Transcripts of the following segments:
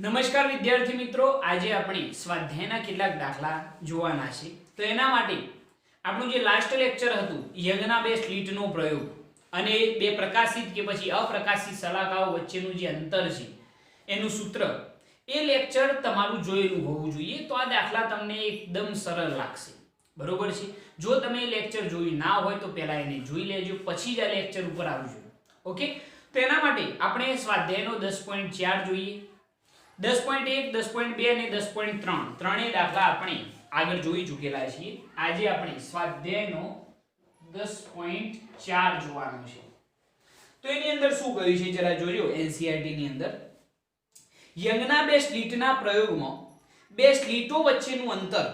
નમસ્કાર વિદ્યાર્થી મિત્રો, આજે આપણે સ્વાધ્યાયના કેટલાક દાખલા જોવાના છે. તો એના માટે આપણું જે લાસ્ટ લેક્ચર હતું યંગના બે સ્લિટનો પ્રયોગ અને બે પ્રકાશિત કે પછી અપ્રકાશિત સલાકાઓ વચ્ચેનું જે અંતર છે એનું સૂત્ર, એ લેક્ચર તમારું જોયેલું હોવું જોઈએ. તો આ દાખલા તમને એકદમ સરળ લાગશે, બરોબર છે. જો તમે લેક્ચર જોયું ના હોય તો પહેલા એને જોઈ લેજો, પછી જ આ લેક્ચર ઉપર આવજો. ઓકે, તો એના માટે આપણે સ્વાધ્યાયનો 10.4 જોઈએ, 10.1, 10.2 અને 10.3 ત્રણેય દાખલા આપણે આગળ જોઈ ચૂકેલા છીએ. આજે આપણે સ્વાધ્યાયનો 10.4 જોવાનો છે. તો એની અંદર શું કહ્યું છે જરા જોજો. એનસીઈઆરટી ની અંદર યંગના બે સ્લિટના પ્રયોગમાં બે સ્લિટો વચ્ચેનું અંતર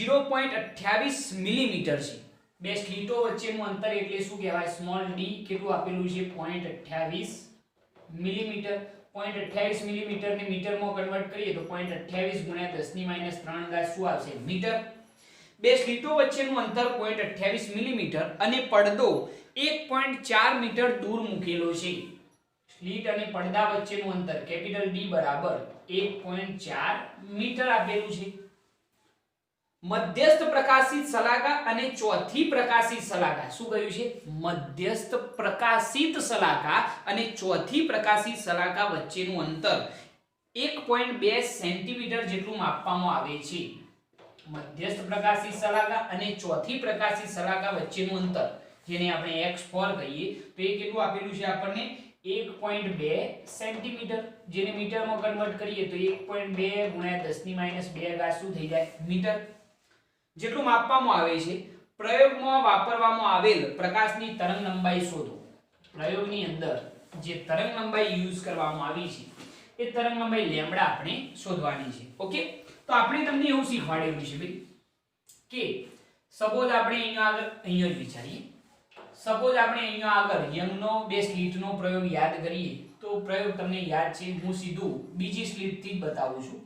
0.28 મિલીમીટર છે. બે સ્લિટો વચ્ચેનું અંતર એટલે શું કહેવાય? Small D. કેટલું આપેલું છે? 0.28 મિલીમીટર. 0.28 મિલીમીટર ને મીટરમાં કન્વર્ટ કરીએ તો 0.28 ગુણ્યા 10 - 3 શું આવશે? મીટર. બે સ્લિટો વચ્ચેનું અંતર 0.28 મિલીમીટર અને પડદો 1.4 મીટર દૂર મૂકેલો છે. સ્લિટ અને પડદા વચ્ચેનું અંતર કેપિટલ ડી બરાબર 1.4 મીટર આપેલું છે. મધ્યસ્થ પ્રકાશિત સલાકા અને ચોથી પ્રકાશિત સલાકા, શું કહ્યું છે? મધ્યસ્થ પ્રકાશિત સલાકા અને ચોથી પ્રકાશિત સલાકા વચ્ચેનું અંતર 1.2 સેન્ટીમીટર જેટલું માપવામાં આવે છે. મધ્યસ્થ પ્રકાશિત સલાકા અને ચોથી પ્રકાશિત સલાકા વચ્ચેનું અંતર, જેને આપણે x4 કહીએ, તો એ કેટલું આપેલું છે આપણને? 1.2 સેન્ટીમીટર. જેને મીટરમાં કન્વર્ટ કરીએ તો 1.2 ગુણ્યા 10 - 2 શું થઈ જાય? મીટર જેટલું માપવામાં આવે છે. પ્રયોગમાં વાપરવામાં આવેલ પ્રકાશની તરંગ લંબાઈ શોધો. પ્રયોગની અંદર જે તરંગ લંબાઈ યુઝ કરવામાં આવી છે એ તરંગ લંબાઈ લેમ્બડા આપણે શોધવાની છે. ઓકે, તો આપણે તમને એવું શીખવાડેલું છે ભાઈ કે સપોઝ આપણે અહીંયા જ વિચારીએ. સપોઝ આપણે અહીંયા આગળ યંગનો બે સ્લિટનો પ્રયોગ યાદ કરીએ તો પ્રયોગ તમને યાદ છે. હું સીધું બીજી સ્લિટથી જ બતાવું છું.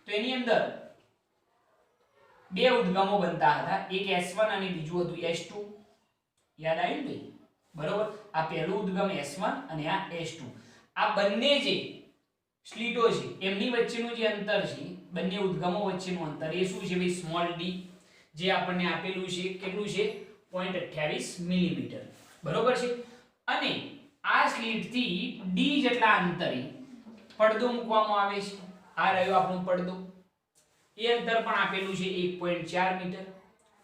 તો એની અંદર બે ઉદ્ગમો બનતા હતા, એક S1 અને બીજું હતું S2. યાદ આવ્યું ને? બરોબર. આ પહેલું ઉદ્ગમ S1 અને આ S2. આ બંને જે સ્લિટો છે એમની વચ્ચેનું જે અંતર છે, બંને ઉદ્ગમો વચ્ચેનું અંતર, એ શું છે ભાઈ? સ્મોલ d, જે આપણને આપેલું છે. કેટલું છે? 0.28 મિલીમીટર. બરોબર છે. અને આ સ્લિટથી d જેટલા અંતરે પડદો મૂકવામાં આવે છે. આ રહ્યો આપણો પડદો. એ અંતર પણ આપેલું છે 1.4 મીટર.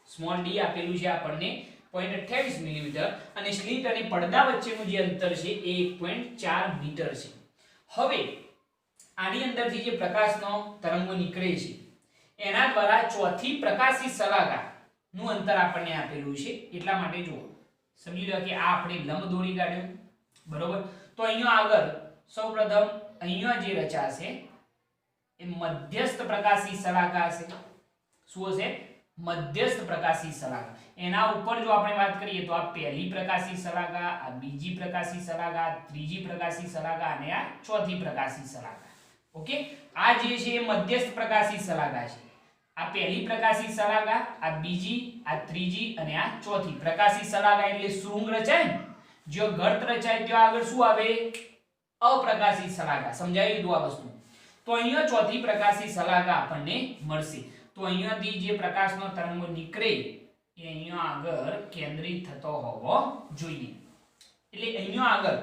સ્મોલ d આપેલું છે આપણને 0.28 મિલીમીટર અને સ્લિટ અને પડદા વચ્ચેનું જે અંતર છે એ 1.4 મીટર છે. હવે આની અંદરથી જે પ્રકાશનો તરંગો નીકળે છે એના દ્વારા ચોથી પ્રકાશિત સલાકા નું અંતર આપણને આપેલું છે. એટલા માટે જુઓ, સમજી લો કે આ આપણે લંબ દોરી કાઢ્યો. બરોબર. તો અહીંયા આગળ સૌપ્રથમ અહીંયા જે રચાશે એ મધ્યસ્થ પ્રકાશી સલાકા છે. શું હશે? મધ્યસ્થ પ્રકાશી સલાકા. એના ઉપર જો આપણે વાત કરીએ તો આ પહેલી પ્રકાશી સલાકા, આ બીજી પ્રકાશી સલાકા, ત્રીજી પ્રકાશી સલાકા અને આ ચોથી પ્રકાશી સલાકા. ઓકે, આ જે છે એ મધ્યસ્થ પ્રકાશી સલાકા છે. આ પહેલી પ્રકાશી સલાકા, આ બીજી, આ ત્રીજી અને આ ચોથી પ્રકાશી સલાકા. એટલે શૃંગ રચાય ને, જો ગર્ત રચાય ત્યાં આગળ શું આવે? અપ્રકાશિત સલાકા. સમજાયું હતું આ વસ્તુ? તો અહીંયા ચોથી પ્રકાશી સલાકા આપણને મળશે. તો અહીંયાથી જે પ્રકાશનો તરંગો નીકળે એ અહીંયા આગળ કેન્દ્રિત થતો હોવો જોઈએ. એટલે અહીંયા આગળ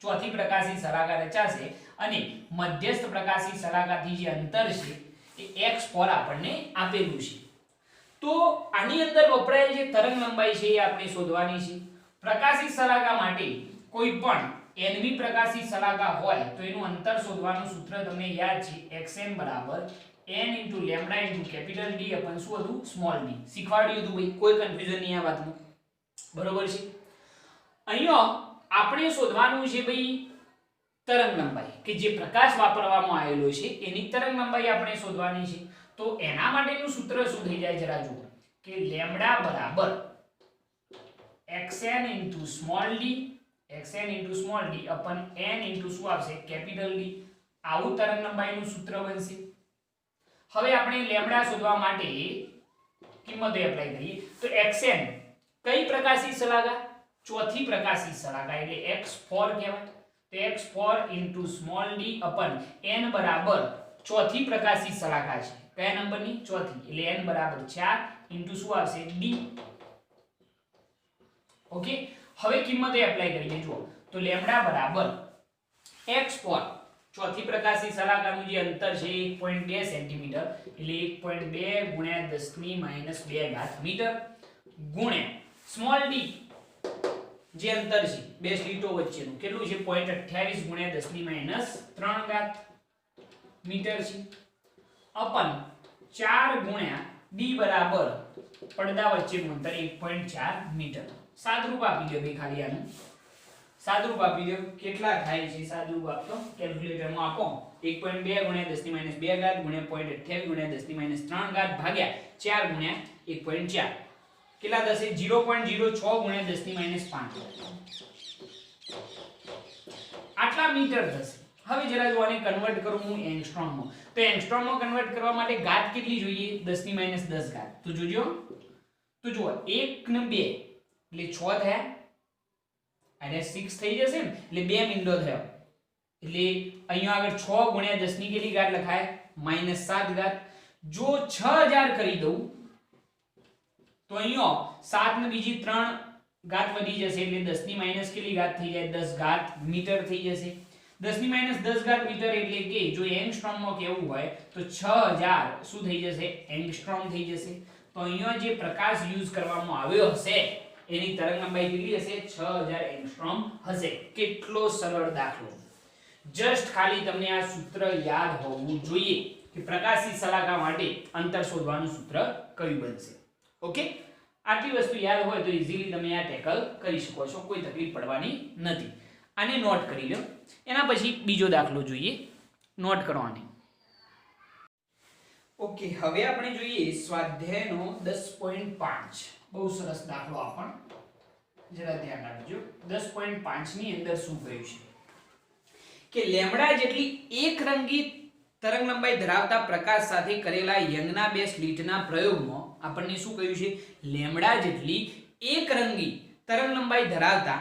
ચોથી પ્રકાશી સલાકા રચાશે અને મધ્યસ્થ પ્રકાશી સલાકાથી જે અંતર છે એ x4 આપણને આપેલું છે. તો આની અંદર વપરાયેલ જે તરંગ લંબાઈ છે એ આપણે શોધવાની છે. પ્રકાશી સલાકા માટે કોઈ પણ nમી પ્રકાશી સલાકા હોય તો એનું અંતર શોધવાનું સૂત્ર તમને યાદ છે. xn બરાબર n * લેમ્બડા * કેપિટલ D અપન શું હતું? Small d. શીખવાડ્યું હતું ભાઈ, કોઈ કન્ફ્યુઝન નહીં આ વાતમાં. બરોબર છે. અહીંયા આપણે શોધવાનું છે ભાઈ તરંગ લંબાઈ, કે જે પ્રકાશ વાપરવામાં આવેલો છે એની તરંગ લંબાઈ આપણે શોધવાની છે. તો એના માટેનું સૂત્ર શું થઈ જાય જરા જુઓ, કે લેમ્બડા બરાબર xn * small d, xn * small d અપન n * શું આવશે? Capital D. આવું તરંગ લંબાઈનું સૂત્ર બનશે. હવે આપણે લેમ્બડા શોધવા માટે કિંમતો એપ્લાય કરીએ તો xn કઈ પ્રકાશી સલાકા? ચોથી પ્રકાશી સલાકા એટલે x4 કહેવાય. तो x4 into small d अपन n बराबर ચોથી પ્રકાશી શલાકા છે, કયા નંબરની? ચોથી, એટલે n બરાબર 4 ઇન્ટુ શું આવશે? d. ઓકે, હવે કિંમતો એપ્લાય કરીએ. જુઓ તો લેમ્ડા બરાબર x પર ચોથી પ્રકાશી શલાકાનું જે અંતર છે 1.2 સેન્ટીમીટર, એટલે 1.2 ગુણ્યા 10 ની -2 ઘાત મીટર ગુણ્યા સ્મોલ d જે અંતર છે બે સ્લીટો વચ્ચેનું, કેટલું છે? 0.28 ગુણ્યા 10 ની -3 ઘાત મીટર છે, અપન 4 ગુણ્યા d બરાબર પડદા વચ્ચેનું અંતર 1.4 મીટર. સાદરૂપ આપી દો ભાઈ, ખાલી આનું સાદરૂપ આપી દો. કેટલા થાય છે સાદરૂપ આપતો? કેલ્ક્યુલેટરમાં આપો. 1.2 ગુણ્યા 10 ની -2 ઘાત ગુણ્યા 0.28 ગુણ્યા 10 ની -3 ઘાત ભાગ્યા 4 ગુણ્યા 1.4. કેટલા થશે? 0.06 ગુણ્યા 10 ની -5. આટલા મીટર થશે. હવે જરા જો આને કન્વર્ટ કરું હું એંગસ્ટ્રોમમાં, તો એંગસ્ટ્રોમમાં કન્વર્ટ કરવા માટે ઘાત કેટલી જોઈએ? 10 ની -10 ઘાત. તો જોજો, તો જુઓ 1 ને 2 એટલે 6 થયા, અને 6 થઈ જશે ને, એટલે 2 મીંડો થયો, એટલે અહીંયા આગળ 6 ગુણ્યા 10 ની કેટલી ઘાત લખાય? -7 ઘાત. જો 6000 કરી દઉં તો અહીંયા 7 ને બીજી 3 ઘાત વધી જશે, એટલે 10 ની માઈનસ કેટલી ઘાત થઈ જાય? 10 ઘાત મીટર થઈ જશે. 10 ની -10 ઘાત મીટર એટલે કે જો એંગસ્ટ્રોમમાં કેવું હોય તો 6000 શું થઈ જશે? એંગસ્ટ્રોમ થઈ જશે. તો અહીંયા જે પ્રકાશ યુઝ કરવામાં આવ્યો હશે એની તરંગ લંબાઈ કેટલી હશે? 6000 એંગસ્ટ્રોમ હશે. કેટલો સરળ દાખલો! જસ્ટ ખાલી તમને આ સૂત્ર યાદ હોવું જોઈએ કે પ્રકાશી શલાકા માટે અંતર શોધવાનું સૂત્ર કયું બનશે. ઓકે, આટલી વસ્તુ યાદ હોય તો ઈઝીલી તમે આ ટેકલ કરી શકો છો, કોઈ તકલીફ પડવાની નથી. આને નોટ કરી લો. એના પછી બીજો દાખલો જોઈએ, નોટ કરવાની. ઓકે, હવે આપણે જોઈએ સ્વાધ્યાયનો 10.5. બહુ સરસ દાખલો આપણ, જરા ધ્યાન આપજો. 10.5 ની અંદર શું કહ્યું છે કે લેમ્ડા જેટલી એકરંગી તરંગ લંબાઈ ધરાવતા પ્રકાશ સાથે કરેલા યંગના બે સ્લિટના પ્રયોગમાં આપણને શું કહ્યું છે? લેમ્ડા જેટલી એકરંગી તરંગ લંબાઈ ધરાવતા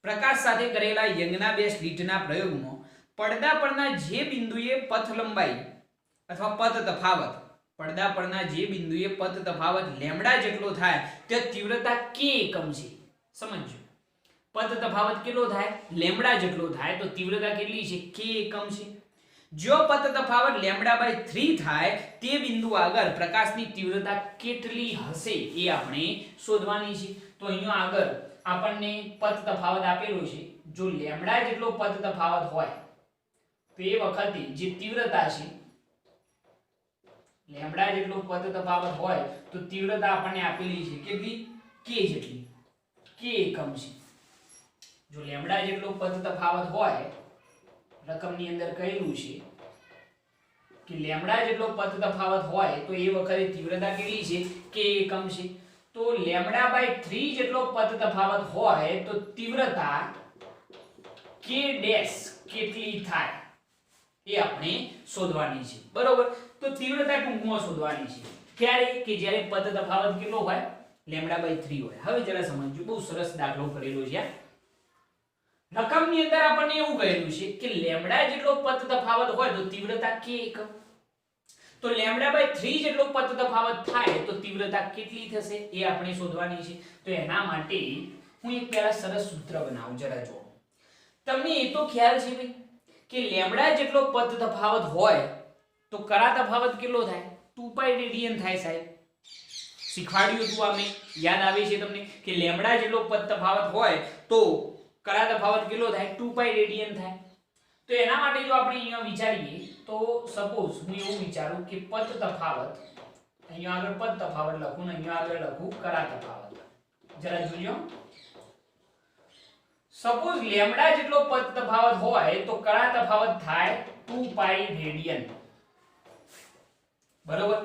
પ્રકાશ સાથે કરેલા યંગના બે સ્લિટના પ્રયોગમાં પડદા પરના જે બિંદુએ પથ લંબાઈ અથવા પથ તફાવત, પડદા પરના જે બિંદુએ પથ તફાવત લેમ્ડા જેટલો થાય તે તીવ્રતા k એકમ છે. સમજો, પથ તફાવત કેટલો થાય? લેમ્ડા જેટલો થાય તો તીવ્રતા કેટલી છે? k એકમ છે. જો પથ તફાવત λ/3 થાય તે બિંદુ આગળ પ્રકાશની તીવ્રતા કેટલી હશે એ આપણે શોધવાની છે. તો અહીંયા આગળ આપણને પથ તફાવત આપેલો છે. જો લેમ્ડા જેટલો પથ તફાવત હોય તો એ વખતે જે તીવ્રતા છે, લેમ્ડા જેટલો પથ તફાવત હોય તો તીવ્રતા આપણને આપેલી છે કેટલી? k જેટલી, k એકમ છે. જો લેમ્ડા જેટલો પથ તફાવત હોય, રકમની અંદર કહેલું છે કે લેમ્ડા જેટલો પથ તફાવત હોય તો એ વખતે તીવ્રતા કેટલી છે? k એકમ છે. તો λ/3 જેટલો પથ તફાવત હોય તો તીવ્રતા k ડેશ કેટલી થાય એ આપણે શોધવાની છે. બરોબર, તો તીવ્રતા ટૂંકમાં શોધવાની છે. ક્યારે? કે જ્યારે પથ તફાવત કેટલો હોય? λ/3 હોય. હવે જરા સમજજો, બહુ સરસ દાખલો કરેલો છે. રકમની અંદર આપણને એવું કહેલું છે કે લેમ્ડા જેટલો પથ તફાવત હોય તો તીવ્રતા k એકમ. તો λ/3 જેટલો પથ તફાવત થાય તો તીવ્રતા કેટલી થશે એ આપણે શોધવાની છે. તો એના માટે હું એક પહેલા સરસ સૂત્ર બનાવું, જરા જુઓ. તમને એ તો ખ્યાલ છે ભાઈ કે લેમ્ડા જેટલો પથ તફાવત હોય તો કરા તફાવત કેટલો થાય? 2π રેડિયન થાય. સાહેબ શીખવાડ્યું હતું આપણે, યાદ આવે છે તમને કે લેમ્ડા જેટલો પથ તફાવત હોય તો કરા તફાવત કેટલો થાય? 2π રેડિયન થાય. તો એના માટે જો આપણે અહીંયા વિચારીએ તો સપોઝ હું એવું વિચારું કે પથ તફાવત, અહીંયા આગળ પથ તફાવત લખું ને અહીંયા આગળ લખું કરા તફાવત. જરા જોજો, સપોઝ લેમ્ડા જેટલો પથ તફાવત હોય તો કરા તફાવત થાય 2π રેડિયન. બરોબર,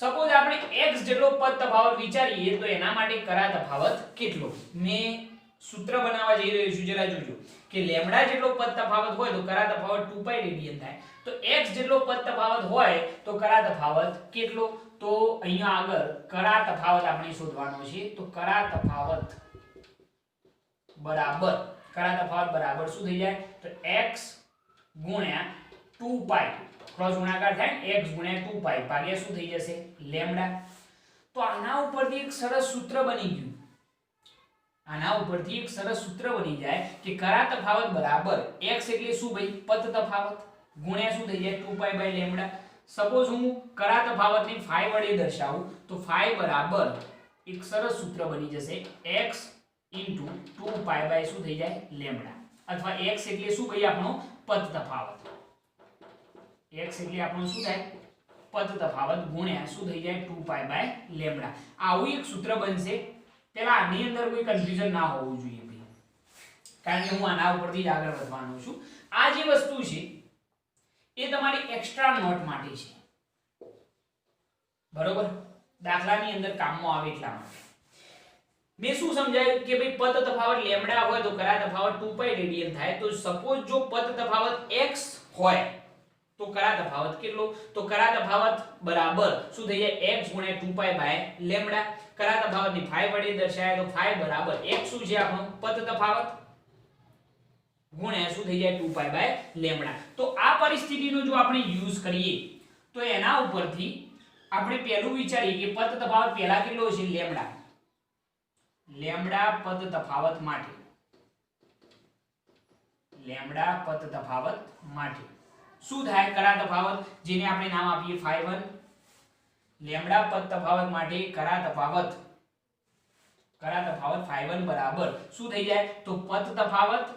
સપોઝ આપણે x જેટલો પથ તફાવત વિચારીએ તો એના માટે કરા તફાવત કેટલો? મેં સૂત્ર બનાવવા જઈ રહ્યો છું, જરા જોજો કે લેમ્ડા જેટલો પથ તફાવત હોય તો કરા તફાવત 2π રેડિયન થાય. તો x જેટલો પથ તફાવત હોય તો કરા તફાવત કેટલો? તો અહીંયા આગળ કરા તફાવત આપણે શોધવાનો છે. તો કરા તફાવત બરાબર શું થઈ જાય? તો x ગુણ્યા 2π ક્રોસ ગુણાકાર થાય x ગુણ્યા 2 પાઈ ભાગ્યા શું થઈ જશે લેમ્ડા. તો આના ઉપરથી એક સરસ સૂત્ર બની ગયું. આના ઉપરથી એક સરસ સૂત્ર બની જાય કે કરા તફાવત બરાબર x એટલે શું ભાઈ પદ તફાવત ગુણ્યા શું થઈ જાય 2 પાઈ બાય લેમ્ડા. સપોઝ હું કરા તફાવતને phi વડે દર્શાવું તો phi બરાબર એક સરસ સૂત્ર બની જશે x 2 પાઈ બાય શું થઈ જાય લેમ્ડા, અથવા x એટલે શું ભાઈ આપણો પદ તફાવત. x એટલે આપણો શું થાય પદ તફાવત ગુણ્યા શું થઈ જાય 2 પાઈ બાય લેમ્ડા. આવું એક સૂત્ર બનશે. પેલા આની અંદર કોઈ કન્ફ્યુઝન ના હોવું જોઈએ ભાઈ, કારણ કે હું આના ઉપરથી જ આગળ વધવાનો છું. આ જે વસ્તુ છે એ તમારી એક્સ્ટ્રા નોટ માટે છે, બરોબર, દાખલાની અંદર કામમાં આવે એટલા માટે. મેં શું સમજાયું કે ભાઈ પદ તફાવત લેમ્ડા હોય તો કરા તફાવત 2 પાઈ રેડિયન થાય. તો સપોઝ જો પદ તફાવત x હોય તો કરા તફાવત કેટલો, તો કરા તફાવત બરાબર શું થઈ જાય x ગુણ્યા 2 પાઈ બાય લેમ્ડા. કરા તફાવતને phi વડે દર્શાવાય તો phi બરાબર x શું છે આપણો પદ તફાવત ગુણ્યા શું થઈ જાય 2 પાઈ બાય લેમ્ડા. તો આ પરિસ્થિતિનો જો આપણે યુઝ કરીએ તો એના ઉપરથી આપણે પહેલું વિચારીએ કે પદ તફાવત પહેલા કેટલો છે લેમ્ડા. લેમ્ડા પદ તફાવત માટે, લેમ્ડા પદ તફાવત માટે શું થાય કરા તફાવત જેને આપણે નામ આપીએ phi1. લેમ્ડા પદ તફાવત માટે કરા તફાવત phi1 બરાબર શું થઈ જાય તો પદ તફાવત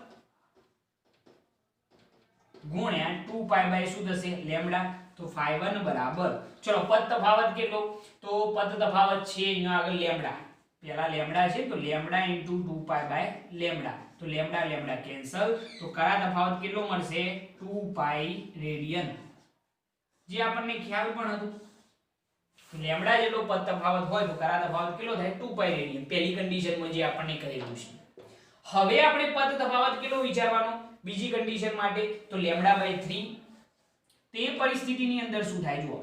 ગુણ્યા 2 પાઈ બાય શું થશે લેમ્ડા. તો phi1 બરાબર ચલો પદ તફાવત કેટલો, તો પદ તફાવત છે અહીંયા આગળ લેમ્ડા, પહેલા લેમ્ડા છે તો લેમ્ડા * 2 પાઈ બાય લેમ્ડા. તો લેમ્ડા લેમ્ડા કેન્સલ, તો કરા તફાવત કેટલો મળશે 2 પાઈ રેડિયન, જે આપણને ખ્યાલ પણ હતું. લેમ્ડા જેટલો પદ તફાવત હોય તો કરા તફાવત કેટલો થાય 2 પાઈ રેડિયન, પહેલી કન્ડિશનમાં જે આપણને કહેલું છે. હવે આપણે પદ તફાવત કેટલો વિચારવાનો બીજી કન્ડિશન માટે, તો લેમ્ડા બાય 3. તે પરિસ્થિતિની અંદર શું થાય જુઓ,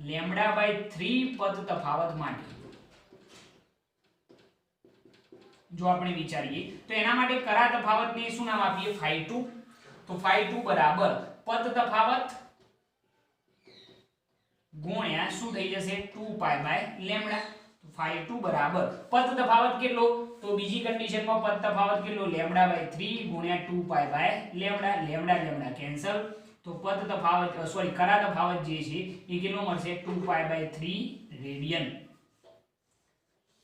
લેમ્ડા બાય 3 પદ તફાવત માટે જો આપણે વિચારીએ તો એના માટે કરા તફાવતને શું નામ આપીએ phi2. તો phi2 બરાબર પદ તફાવત ગુણ્યા શું થઈ જશે 2 પાઈ બાય લેમ્ડા. તો phi2 બરાબર પદ તફાવત કેટલો, તો બીજી કન્ડિશનમાં પદ તફાવત કેટલો લેમ્ડા બાય 3 ગુણ્યા 2 pi by lambda. Lambda lambda cancel, તો પદ તફાવત સોરી કરા તફાવત જે છે એ કેટલો મળશે 2 પાઈ બાય 3 રેડિયન.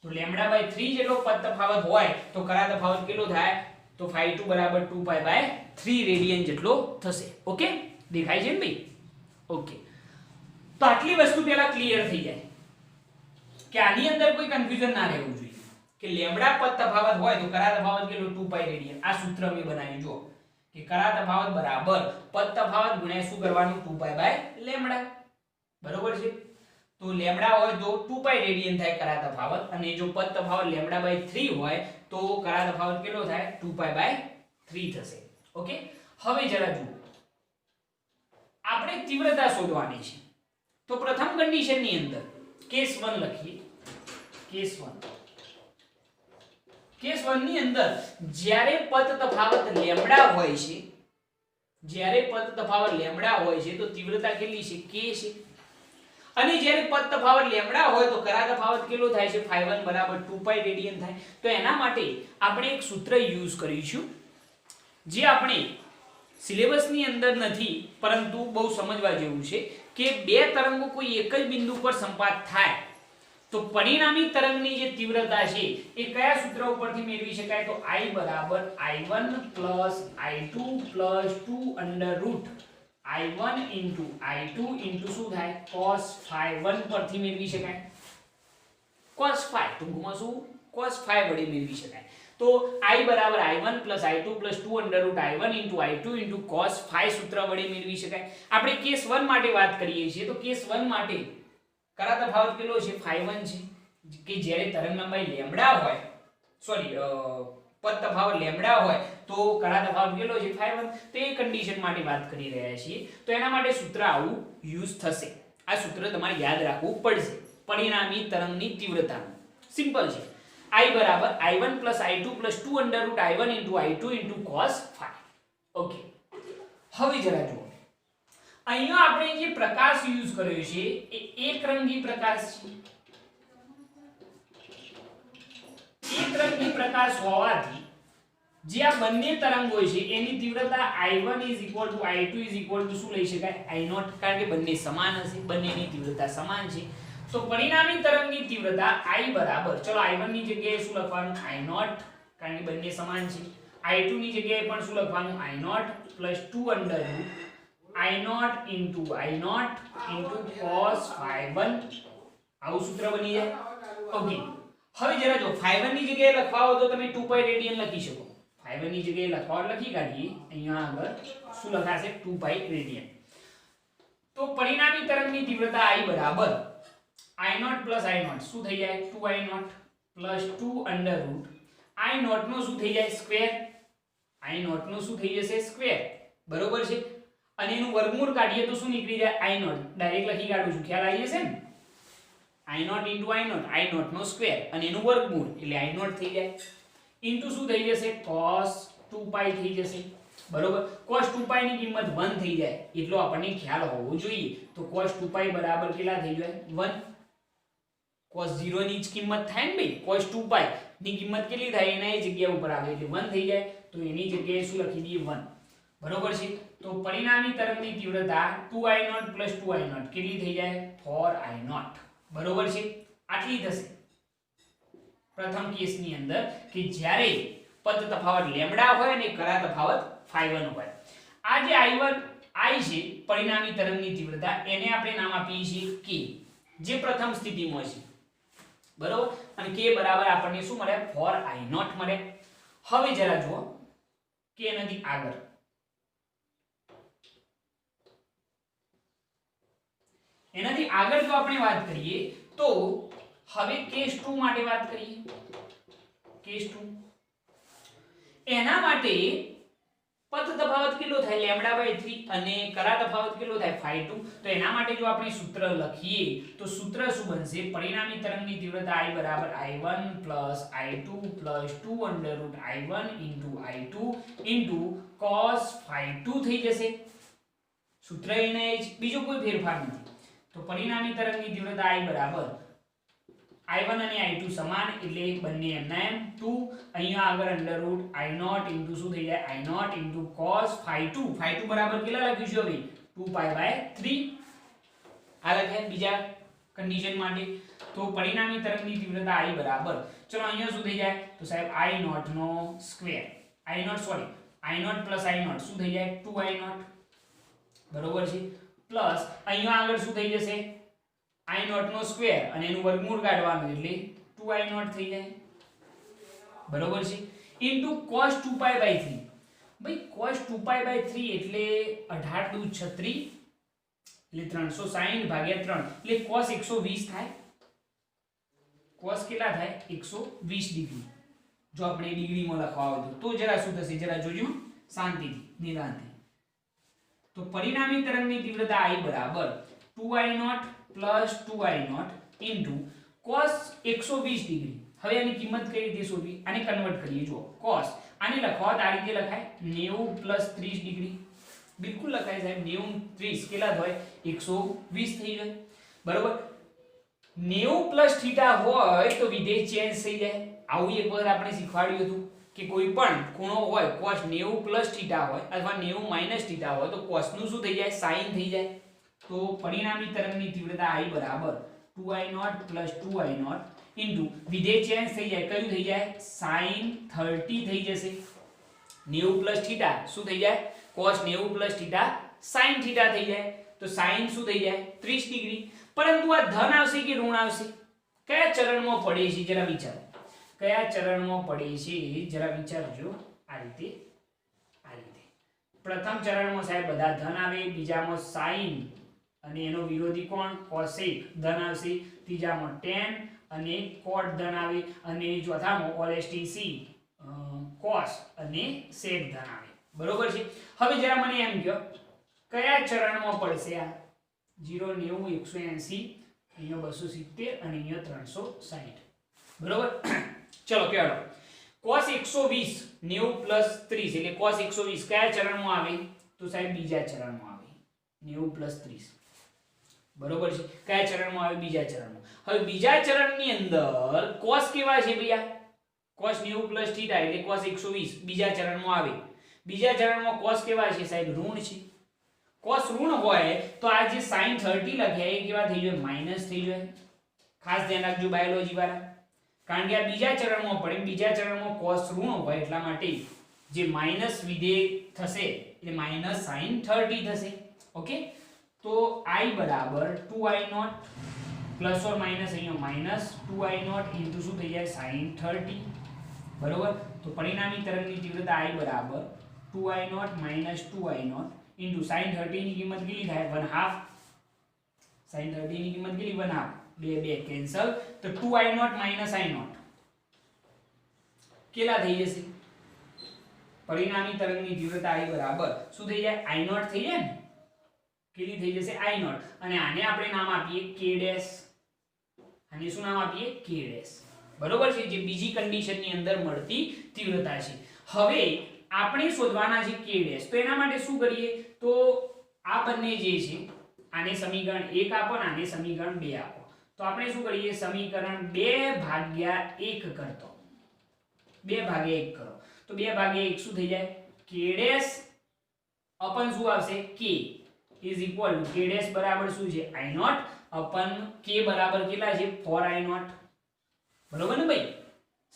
તો લેમ્ડા બાય 3 જેટલો પદ તફાવત હોય તો કરા તફાવત કેટલો થાય, તો phi2 બરાબર 2 પાઈ બાય 3 રેડિયન જેટલો થશે. ઓકે, દેખાય છે ને ભાઈ? ઓકે, તો આટલી વસ્તુ પહેલા ક્લિયર થઈ જાય કે આની અંદર કોઈ કન્ફ્યુઝન ના રહેવું જોઈએ કે લેમ્ડા પદ તફાવત હોય તો કરા તફાવત કેટલો 2 પાઈ રેડિયન. આ સૂત્ર મેં બનાવ્યું જો કે કરા તફાવત બરાબર પદ તફાવત ગુણ્યા શું કરવાનું 2 પાઈ બાય લેમ્ડા, બરોબર છે. તો લેમ્ડા હોય તો 2 પાઈ રેડિયન થાય કરા તફાવત, અને જો પદ તફાવત લેમ્ડા બાય 3 હોય તો કરા તફાવત કેટલો થાય 2 પાઈ બાય 3 થશે. ઓકે, હવે જરા જુઓ, આપણે તીવ્રતા શોધવાની છે. તો પ્રથમ કન્ડિશન ની અંદર કેસ 1 લખીએ. કેસ 1 ની અંદર જ્યારે પદ તફાવત લેમ્ડા હોય છે, જ્યારે પદ તફાવત લેમ્ડા હોય છે તો તીવ્રતા કેટલી છે k છે. અને જ્યારે પદ તફાવત લેમ્ડા હોય તો કરા તફાવત કેટલો થાય છે phi1 બરાબર 2 પાઈ રેડિયન થાય. તો એના માટે આપણે એક સૂત્ર યુઝ કરીશું જે આપણે સિલેબસની અંદર નથી પરંતુ બહુ સમજવા જેવું છે કે બે તરંગો કોઈ એક જ બિંદુ પર સંપાત થાય તો પરિણામી તરંગની જે તીવ્રતા છે એ કયા સૂત્ર ઉપરથી મેળવી શકાય, તો I બરાબર I1 I2 2 under route I1 I2 શું થાય cos phi1 પરથી મેળવી શકાય. cos phi ટૂંકમાં શું cos phi વડે મેળવી શકાય. તો I બરાબર I1 I2 2 under route I1 I2 cos phi સૂત્ર વડે મેળવી શકાય. આપણે કેસ 1 માટે વાત કરીએ છીએ તો કેસ 1 માટે કરા તફાવત કેટલો છે phi1 છે કે જ્યારે તરંગ લંબાઈ લેમ્ડા હોય સોરી પદ તફાવત લેમ્ડા હોય તો કરા તફાવત કેટલો છે phi1. તો એ કન્ડિશન માટે વાત કરી રહ્યા છીએ તો એના માટે સૂત્ર આવું યુઝ થશે. આ સૂત્ર તમારે યાદ રાખવું પડશે પરિણામી તરંગની તીવ્રતાનું. સિમ્પલ છે. I બરાબર I1 I2 2 under route I1 I2 cos phi. Okay, હવે જરા જુઓ, અહીંયા આપણે જે પ્રકાશ યુઝ કર્યો છે એ એકરંગી પ્રકાશ છે. એકરંગી પ્રકાશ હોવાથી જે આ બંને તરંગો છે એની તીવ્રતા I1 I2 શું લઈ શકાય I0, કારણ કે બંને સમાન હશે, બંનેની તીવ્રતા સમાન છે. તો પરિણામી તરંગની તીવ્રતા I બરાબર, ચલો I1 ની જગ્યાએ શું લખવાનું I0, કારણ કે બંને સમાન છે. I2 ની જગ્યાએ પણ શું લખવાનું I0 2 √ I0 into cos phi1, આવું સૂત્ર બની જાય. ઓકે, હવે જરા જો phi1 ની જગ્યાએ લખવા હોય તો તમે 2π રેડિયન લખી શકો. phi1 ની જગ્યાએ લખવા લખી કાઢીએ, અહીંયા આગળ શું લખાશે 2π રેડિયન. તો પરિણામી તરંગની તીવ્રતા I બરાબર I0 I0 શું થઈ જાય 2I0 2 √ I0 નો શું થઈ જાય સ્ક્વેર, I0 નો શું થઈ જશે સ્ક્વેર, બરોબર છે. અને એનું વર્ગમૂળ કાઢીએ તો શું નીકળી જાય I0, ડાયરેક્ટ લખી કાઢું છું, ખ્યાલ આવી જશે ને. I0 I0 નો સ્ક્વેર અને એનું વર્ગમૂળ એટલે I0 થઈ જાય ઇન્ટુ શું થઈ જશે cos 2π થઈ જશે, બરોબર. cos 2π ની કિંમત 1 થઈ જાય એટલો આપણને ખ્યાલ હોવો જોઈએ. તો cos 2π બરાબર કેટલા થઈ જાય 1. cos 0 ની જ કિંમત થાય ને ભાઈ, cos 2π ની કિંમત કેટલી થાય એના જગ્યા ઉપર આવે એટલે 1 થઈ જાય. તો એની જગ્યાએ શું લખી દઈએ 1, બરોબર છે. તો પરિણામી તરંગની તીવ્રતા 2I0 2I0 કેટલી થઈ જાય 4I0, બરોબર છે. આટલી થશે પ્રથમ કેસની અંદર કે જ્યારે પદ તફાવત લેમ્ડા હોય અને કરા તફાવત phi1 હોય. આ જે I1 I છે પરિણામી તરંગની તીવ્રતા, એને આપણે નામ આપીએ છીએ k, જે પ્રથમ સ્થિતિમાં છે, બરોબર. અને k બરાબર આપણને શું મળે 4I0 મળે. હવે જરા જુઓ k નથી આગળ, એનાથી આગળ જો આપણે વાત કરીએ તો હવે કેસ 2 માટે વાત કરીએ. કેસ 2 એના માટે પદ તફાવત કેટલો થાય λ/3 અને કરા તફાવત કેટલો થાય phi2. તો એના માટે જો આપણે સૂત્ર લખીએ તો સૂત્ર શું બનશે, પરિણામી તરંગની તીવ્રતા I બરાબર I1 I2 2 √ I1 I2 cos phi2 થઈ જશે. સૂત્ર એને જ, બીજો કોઈ ફેરફાર નથી. તો પરિણામી તરંગની તીવ્રતા I બરાબર I1 અને I2 સમાન એટલે બંને એમના એમ 2, અહીંયા આગળ √ I0 શું થઈ જાય I0 cos phi2 બરાબર કેટલા લખીશું હવે 2π/3 આ લખ્યા બીજા કન્ડિશન માટે. તો પરિણામી તરંગની તીવ્રતા I બરાબર, ચલો અહીંયા શું થઈ જાય તો સાહેબ I0 નો સ્ક્વેર, I0 શું થઈ જાય 2I0, બરોબર છે. પ્લસ અહીંયા આગળ શું થઈ જશે I0 નો સ્ક્વેર અને એનું વર્ગમૂળ કાઢવાનું એટલે 2I0 થઈ જાય, બરોબર છે. ઇન્ટુ cos 2π/3, ભાઈ cos 2π/3 એટલે 18 × 36 એટલે 360/3 એટલે cos 120 થાય. cos કેટલા થાય 120 ડિગ્રી. જો આપણે ડિગ્રીમાં લખવા હોય તો જરા શું થશે જરા જોજો શાંતિથી નિરાંતે. તો પરિણામી તરંગની તીવ્રતા I બરાબર 2I0 2I0 cos 120 ડિગ્રી. હવે આની કિંમત કઈ રીતે શોધવી, આને કન્વર્ટ કરીએ. જો cos આને લખવા આ રીતે લખાય 90 + 30 ડિગ્રી, બિલકુલ લખાય સાહેબ 90 30 કેટલા થાય 120 થઈ જાય, બરોબર. 90 + θ હોય તો વિધેય ચેન્જ થઈ જાય. આવું એક વખત આપણે શીખવાડ્યું હતું કે કોઈ પણ ખૂણો હોય cos 90 + θ હોય અથવા 90 - θ હોય તો cos નું શું થઈ જાય sin થઈ જાય. તો પરિણામી તરંગની તીવ્રતા I બરાબર 2I0 + 2I0 વિધેય ચેન્જ થઈ જાય, કયું થઈ જાય sin 30 થઈ જશે. 90 + θ શું થઈ જાય cos 90 + θ sin θ થઈ જાય. તો sin શું થઈ જાય 30 ડિગ્રી. પરંતુ આ ધન આવશે કે ઋણ આવશે, કયા ચરણમાં પડે છે જરા વિચારો, કયા ચરણમાં પડે છે જરા વિચારજો. આ રીતે પ્રથમ ચરણમાં સાહેબ બધા ધન આવે, બીજામાં sin અને એનો વિરોધી કોણ cosec ધન આવશે, ત્રીજામાં tan અને cot ધન આવે અને ચોથામાં LSTC cos અને sec ધન આવે, બરોબર છે. હવે જરા મને એમ કહો કયા ચરણમાં પડશે આ 0 90 180 અહીંયા 270 અને અહીંયા 360, બરોબર. ચલો કેળો cos 120 90 + 30 એટલે cos 120 કયા ચરણમાં આવે તો સાહેબ બીજા ચરણમાં આવે. 90 + 30 બરોબર છે. કયા ચરણમાં આવે? બીજા ચરણમાં. હવે બીજા ચરણની અંદર cos કેવા છે ભૈયા? cos 90 + θ એટલે cos 120 બીજા ચરણમાં આવે. બીજા ચરણમાં cos કેવા છે સાહેબ? ઋણ છે. cos ઋણ હોય તો આ જે sin 30 લખ્યા એ કેવા થઈ જાય? માઈનસ થઈ જાય. ખાસ ધ્યાન રાખજો બાયોલોજી વાળા, કારણ કે આ બીજા ચરણમાં પડે. બીજા ચરણમાં cos ઋણ હોય એટલા માટે જે માઈનસ વિધેય થશે એટલે માઈનસ sin 30 થશે. ઓકે, તો I બરાબર 2I0 પ્લસ ઓર માઈનસ અહીંયા માઈનસ 2I0 ઇન્ટુ શું થઈ જાય? sin 30. બરોબર, તો પરિણામી તરંગની તીવ્રતા I બરાબર 2I0 minus 2I0 into sin 30 ની કિંમત કેટલી થાય? 1/2. sin 30 ની કિંમત કેટલી? 1/2. બે બે કેન્સલ, તો 2I0 માઈનસ I0 કેટલા થઈ જશે? પરિણામી તરંગની તીવ્રતા I બરાબર શું થઈ જાય? I0 થઈ જાય ને, કેટલી થઈ જશે? I0. અને આને આપણે નામ આપીએ k ડેશ. આને શું નામ આપીએ? k dash. બરોબર છે, જે બીજી કન્ડિશનની અંદર મળતી તીવ્રતા છે. હવે આપણે શોધવાના છે k ડેશ. તો એના માટે શું કરીએ? તો આ બંને જે છે આને સમીકરણ 1 આપો અને આને સમીકરણ 2 આપો. તો આપણે શું કરીએ? સમીકરણ 2/1 કરતો 2/1 કરો. તો 2/1 શું થઈ જાય? k ડેશ અપન શું આવશે? k is equal to k dash બરાબર શું છે? I0 અપન k બરાબર કેટલા છે? 4I0. બરોબર ને ભાઈ?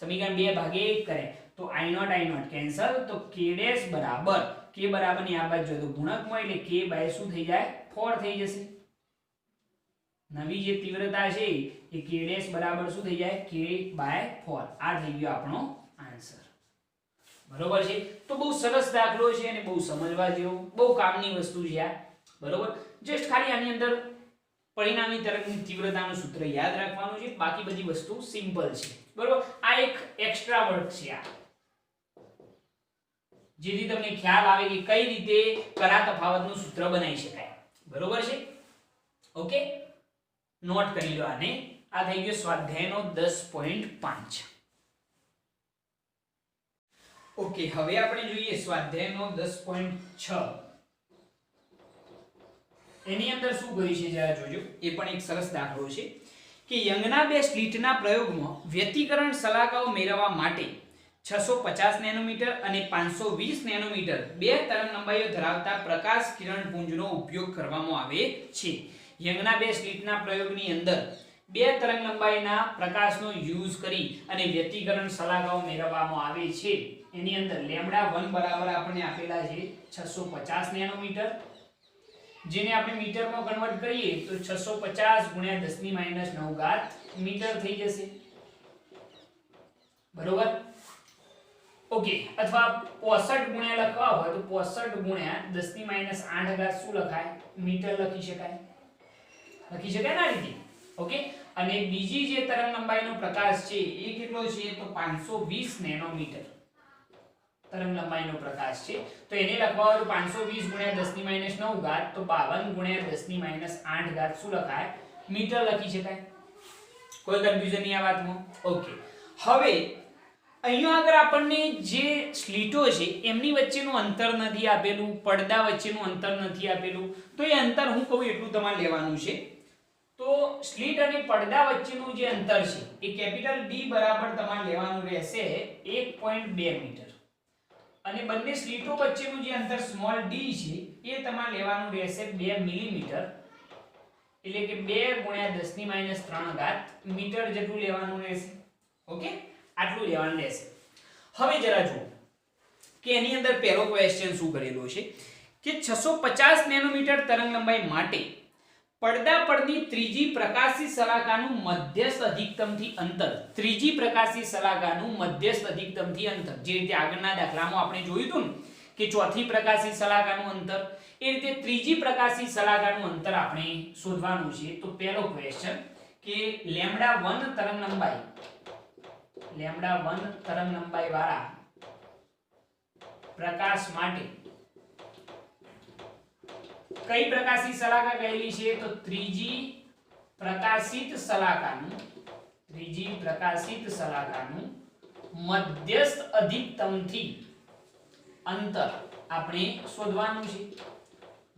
સમીકરણ 2/1 કરે તો I0 કેન્સલ, તો k dash બરાબર k બરાબર ની આ બાજુ જો તો ગુણકમાં એટલે k બાય શું થઈ જાય? 4 થઈ જશે. નવી જે તીવ્રતા છે એ k dash બરાબર શું થઈ જાય? k by 4. આ થઈ ગયો આપણો આન્સર. બરોબર છે, તો બહુ સરસ દાખલો છે અને બહુ સમજવા જેવો, બહુ કામની વસ્તુ છે આ. બરોબર, જસ્ટ ખાલી આની અંદર પરિણામી તરંગની તીવ્રતાનું સૂત્ર યાદ રાખવાનું છે, બાકી બધી વસ્તુ સિમ્પલ છે. બરોબર, આ એક એક્સ્ટ્રા વર્ક છે આ, જેથી તમને ખ્યાલ આવે કે કઈ રીતે કરા તફાવતનું સૂત્ર બનાવી શકાય. બરોબર છે? ઓકે, નોટ કરી લો આને. આ થઈ ગયો સ્વાધ્યાયનો 10.5. ઓકે, હવે આપણે જોઈએ સ્વાધ્યાયનો 10.6. એની અંદર શું કર્યું છે જરા જોજો. એ પણ એક સરસ દાખલો છે કે યંગના બે સ્લિટના પ્રયોગમાં વ્યતિકરણ શલાકાઓ મેળવવા માટે 650 નેનોમીટર અને 520 નેનોમીટર બે તરંગ લંબાઈઓ ધરાવતા પ્રકાશ કિરણ પુંજનો ઉપયોગ કરવામાં આવે છે. યંગના બે સ્લિટના પ્રયોગની અંદર બે તરંગ લંબાઈના પ્રકાશનો યુઝ કરી અને વ્યતિકરણ શલાકાઓ મેળવવામાં આવે છે. એની અંદર λ1 બરાબર આપણને આપેલા છે 650 નેનોમીટર, જેને આપણે મીટરમાં કન્વર્ટ કરીએ તો 650 ગુણ્યા 10 ની -9 મીટર થઈ જશે. બરોબર? ઓકે, અથવા 65 ગુણ્યા લખવા હોય તો 65 ગુણ્યા 10 ની -8 શું લખાય? મીટર લખી શકાય. લખી શકાય ને આ રીતે. ઓકે, અને બીજી જે તરંગ લંબાઈનો પ્રકાશ છે એ કેટલો છે? તો 520 નેનોમીટર તરંગ લંબાઈનો પ્રકાશ છે. તો એને લખવા હોય તો 520 ગુણ્યા 10 ની -9 તો 52 ગુણ્યા 10 ની -8 શું લખાય? મીટર લખી શકાય. કોઈ કન્ફ્યુઝન નહીં આ વાતમાં? ઓકે, હવે અહીંયા આગળ આપણને જે સ્લીટો છે એમની વચ્ચેનું અંતર નથી આપેલું, પડદા વચ્ચેનું અંતર નથી આપેલું, તો એ અંતર હું કહું એટલું તમારે લેવાનું છે. તો સ્લીટ અને પડદા વચ્ચેનું જે અંતર છે એ કેપિટલ D બરાબર તમારે લેવાનું રહેશે 1.2 મીટર. અને બંને સ્લીટો વચ્ચેનું જે અંતર સ્મોલ d છે એ તમારે લેવાનું રહેશે 2 મિલીમીટર, એટલે કે 2 ગુણ્યા 10 ની -3 મીટર જેટલું લેવાનું રહેશે. ઓકે, આટલું લેવાનું રહેશે. હવે જરા જુઓ કે એની અંદર પહેલો ક્વેશ્ચન શું કરેલો છે કે 650 નેનોમીટર તરંગ લંબાઈ માટે પડદા પરની ત્રીજી પ્રકાશી શલાકાનું મધ્યસ્થ અધિકતમથી અંતર, ત્રીજી પ્રકાશી શલાકાનું મધ્યસ્થ અધિકતમથી અંતર, જે રીતે આગળના દાખલામાં આપણે જોયું હતું ને કે ચોથી પ્રકાશી શલાકાનું અંતર, એ રીતે ત્રીજી પ્રકાશી શલાકાનું અંતર આપણે શોધવાનું છે. તો પહેલો ક્વેશ્ચન કે λ1 તરંગ લંબાઈ વાળા પ્રકાશ માટે કઈ પ્રકાશી શલાકા કહેલી છે? તો ત્રીજી પ્રકાશિત શલાકાનું મધ્યસ્થ અધિકતમથી અંતર આપણે શોધવાનું છે.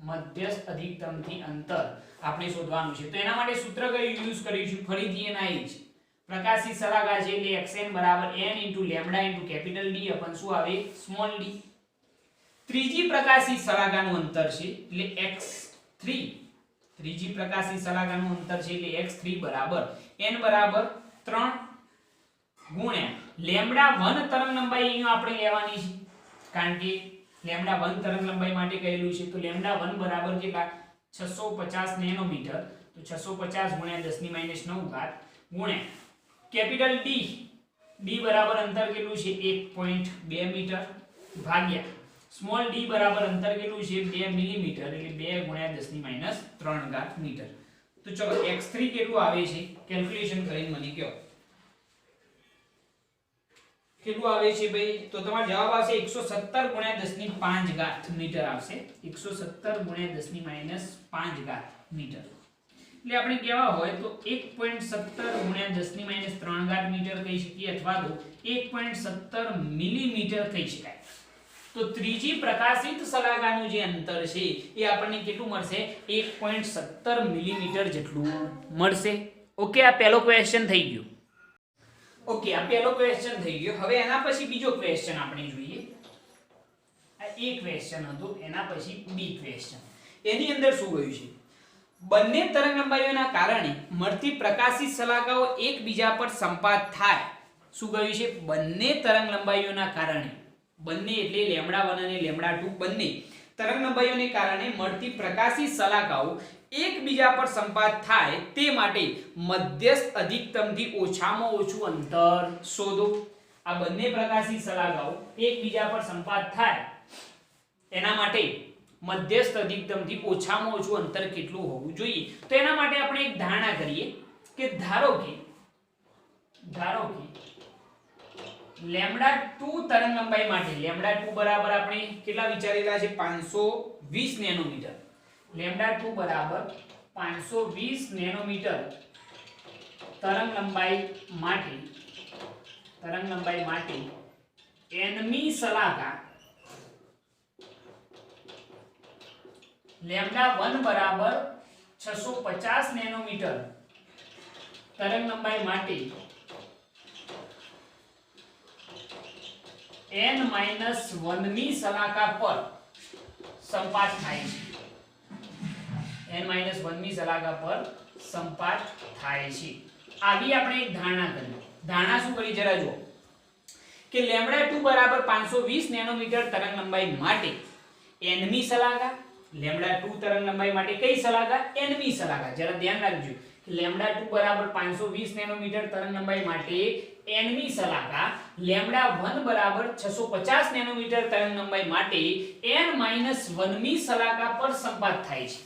મધ્યસ્થ અધિકતમથી અંતર આપણે શોધવાનું છે. તો એના માટે સૂત્ર કયું યુઝ કરીશું? ફરીથી એના એ જ પ્રકાશિત સલાહકાર છે એટલે xn બરાબર n * લેમ્બડા * કેપિટલ D અપન શું આવે? Small d. ત્રીજી પ્રકાશિત સલાહકારનું અંતર છે એટલે x3. ત્રીજી પ્રકાશિત સલાહકારનું અંતર છે એટલે x3 બરાબર n બરાબર 3 ગુણ્યા લેમ્બડા 1 તરંગ લંબાઈ અહીંયા આપણે લેવાની છે કારણ કે લેમ્બડા 1 તરંગ લંબાઈ માટે કહેલું છે. તો લેમ્બડા 1 બરાબર કેટલા? 650 નેનોમીટર. તો 650 ગુણ્યા 10 - 9 ઘાત ગુણ્યા કેપિટલ D બરાબર અંતર કેટલું છે? 1.2 મીટર ભાગ્યા સ્મોલ d બરાબર અંતર કેટલું છે? 2 મિલીમીટર એટલે 2 ગુણ્યા 10 - 3 ઘાત મીટર. તો ચલો x3 કેટલું આવે છે કેલ્ક્યુલેશન કરીને મને કહો. કેટલું આવે છે ભાઈ? તો તમારો જવાબ આવશે 117 ગુણ્યા 10 5 ઘાત મીટર આવશે. 117 ગુણ્યા 10 - 5 ઘાત મીટર. એટલે આપણે કહેવા હોય તો 1.17 ગુણ્યા 10 - 3 ઘાત મીટર કહી શકીએ અથવા તો 1.17 મિલીમીટર કહી શકાય. તો ત્રીજી પ્રકાશિત સલાહકારનું જે અંતર છે એ આપણને કેટલું મળશે? 1.17 મિલીમીટર જેટલું મળશે. ઓકે, આ પહેલો ક્વેશ્ચન થઈ ગયો. ઓકે, આ પહેલો ક્વેશ્ચન થઈ ગયો. હવે એના પછી બીજો ક્વેશ્ચન આપણે જોઈએ. આ એક ક્વેશ્ચન હતો, એના પછી બી ક્વેશ્ચન. એની અંદર શું કહ્યું છે? બંને તરંગ લંબાઈઓના કારણે મળતી પ્રકાશિત સલાહકાઓ એકબીજા પર સંપાત થાય. શું કહ્યું છે? બંને તરંગ લંબાઈઓના કારણે, બંને એટલે લેમ્બડા 1 અને લેમ્બડા 2 બંને તરંગ લંબાઈઓને કારણે મળતી પ્રકાશિત સલાહકાઓ એકબીજા પર સંપાત થાય તે માટે મધ્યસ્થ અધિકતમથી ઓછામાં ઓછું અંતર શોધો. આ બંને પ્રકાશિત સલાહકાઓ એકબીજા પર સંપાત થાય એના માટે મધ્યસ્થ અધિકતમથી ઓછામાં ઓછું અંતર કેટલું હોવું જોઈએ? તો એના માટે આપણે એક ધારણા કરીએ કે ધારો કે લેમ્બડા 2 તરંગ લંબાઈ માટે લેમ્બડા 2 બરાબર આપણે કેટલા વિચારેલા છે? 520 નેનોમીટર. લેમ્બડા 2 બરાબર 520 નેનોમીટર તરંગ લંબાઈ માટે nમી સલાહકાર લેમ્બડા 1 બરાબર 650 નેનોમીટર તરંગ લંબાઈ માટે n-1મી સલાહકાર પર સંપાત થાય છે. n-1મી સલાહકાર પર સંપાત થાય છે. આવી આપણે એક ધારણા કરી. ધારણા શું કરી જરા જુઓ કે લેમ્બડા 2 બરાબર 520 નેનોમીટર તરંગ લંબાઈ માટે nમી સલાહકાર. લેમ્બડા 2 તરંગ લંબાઈ માટે કઈ સલાહકાર? nમી સલાહકાર. જરા ધ્યાન રાખજો કે લેમ્બડા 2 બરાબર 520 નેનોમીટર તરંગ લંબાઈ માટે nમી સલાહકાર, લેમ્બડા 1 બરાબર 650 નેનોમીટર તરંગ લંબાઈ માટે n-1મી સલાહકાર પર સંપાત થાય છે.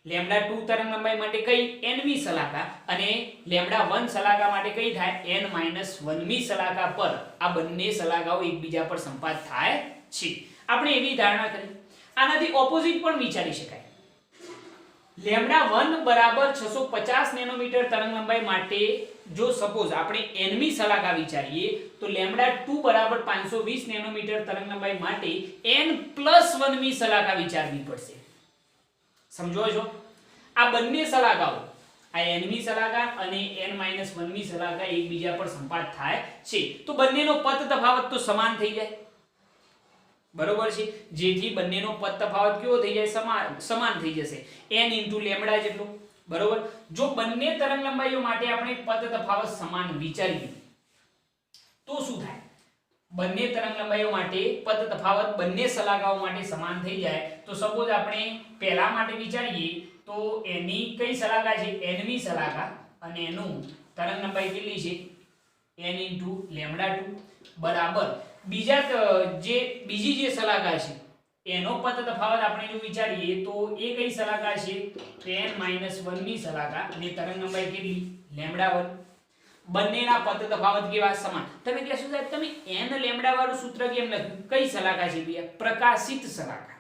લેમ્બડા 2 તરંગ લંબાઈ માટે કઈ? nમી સલાહકાર અને લેમ્બડા 1 સલાહકાર માટે કઈ થાય? n-1મી સલાહકાર પર આ બંને સલાહકારો એકબીજા પર સંપાત થાય છે. આપણે એવી ધારણા કરી. આનાથી ઓપોઝિટ પણ વિચારી શકાય. લેમ્બડા 1 બરાબર 650 નેનોમીટર તરંગ લંબાઈ માટે જો સપોઝ આપણે nમી સલાહકાર વિચારીએ તો લેમ્બડા 2 બરાબર 520 નેનોમીટર તરંગ લંબાઈ માટે n+1મી સલાહકાર વિચારવી પડશે. સમજો છો? આ બંને સલાહકારો, આ nમી સલાહકાર અને n-1મી સલાહકાર એકબીજા પર સંપાત થાય છે તો બંનેનો પદ તફાવત તો સમાન થઈ જાય. બરોબર છે? જેથી બંનેનો પદ તફાવત કેવો થઈ જાય? સમાન થઈ જશે. n * લેમ્બડા જેટલો. બરોબર? જો બંને તરંગ લંબાઈઓ માટે આપણે પદ તફાવત સમાન વિચારીએ તો શું થાય? બંને તરંગ લંબાઈઓ માટે પદ તફાવત બંને સલાહકાઓ માટે સમાન થઈ જાય તો સપોઝ આપણે પહેલા માટે વિચારીએ તો એની કઈ સલાહકાર છે? nમી સલાહકાર અને એનું તરંગ લંબાઈ કેટલી છે? n * લેમ્બડા 2 બરાબર બીજી જે સલાહકાર છે એનો પદ તફાવત આપણે જો વિચારીએ તો એ કઈ સલાહકાર છે? n-1મી સલાહકાર અને તરંગ લંબાઈ કેટલી? લેમ્બડા 1. બંનેના પદ તફાવત કેવા? સમાન. તમે કહેશો સાહેબ તમે n લેમ્બડા વાળું સૂત્ર કેમ લખ્યું? કઈ સલાહકાર છે ભૈયા? પ્રકાશિત સલાહકાર.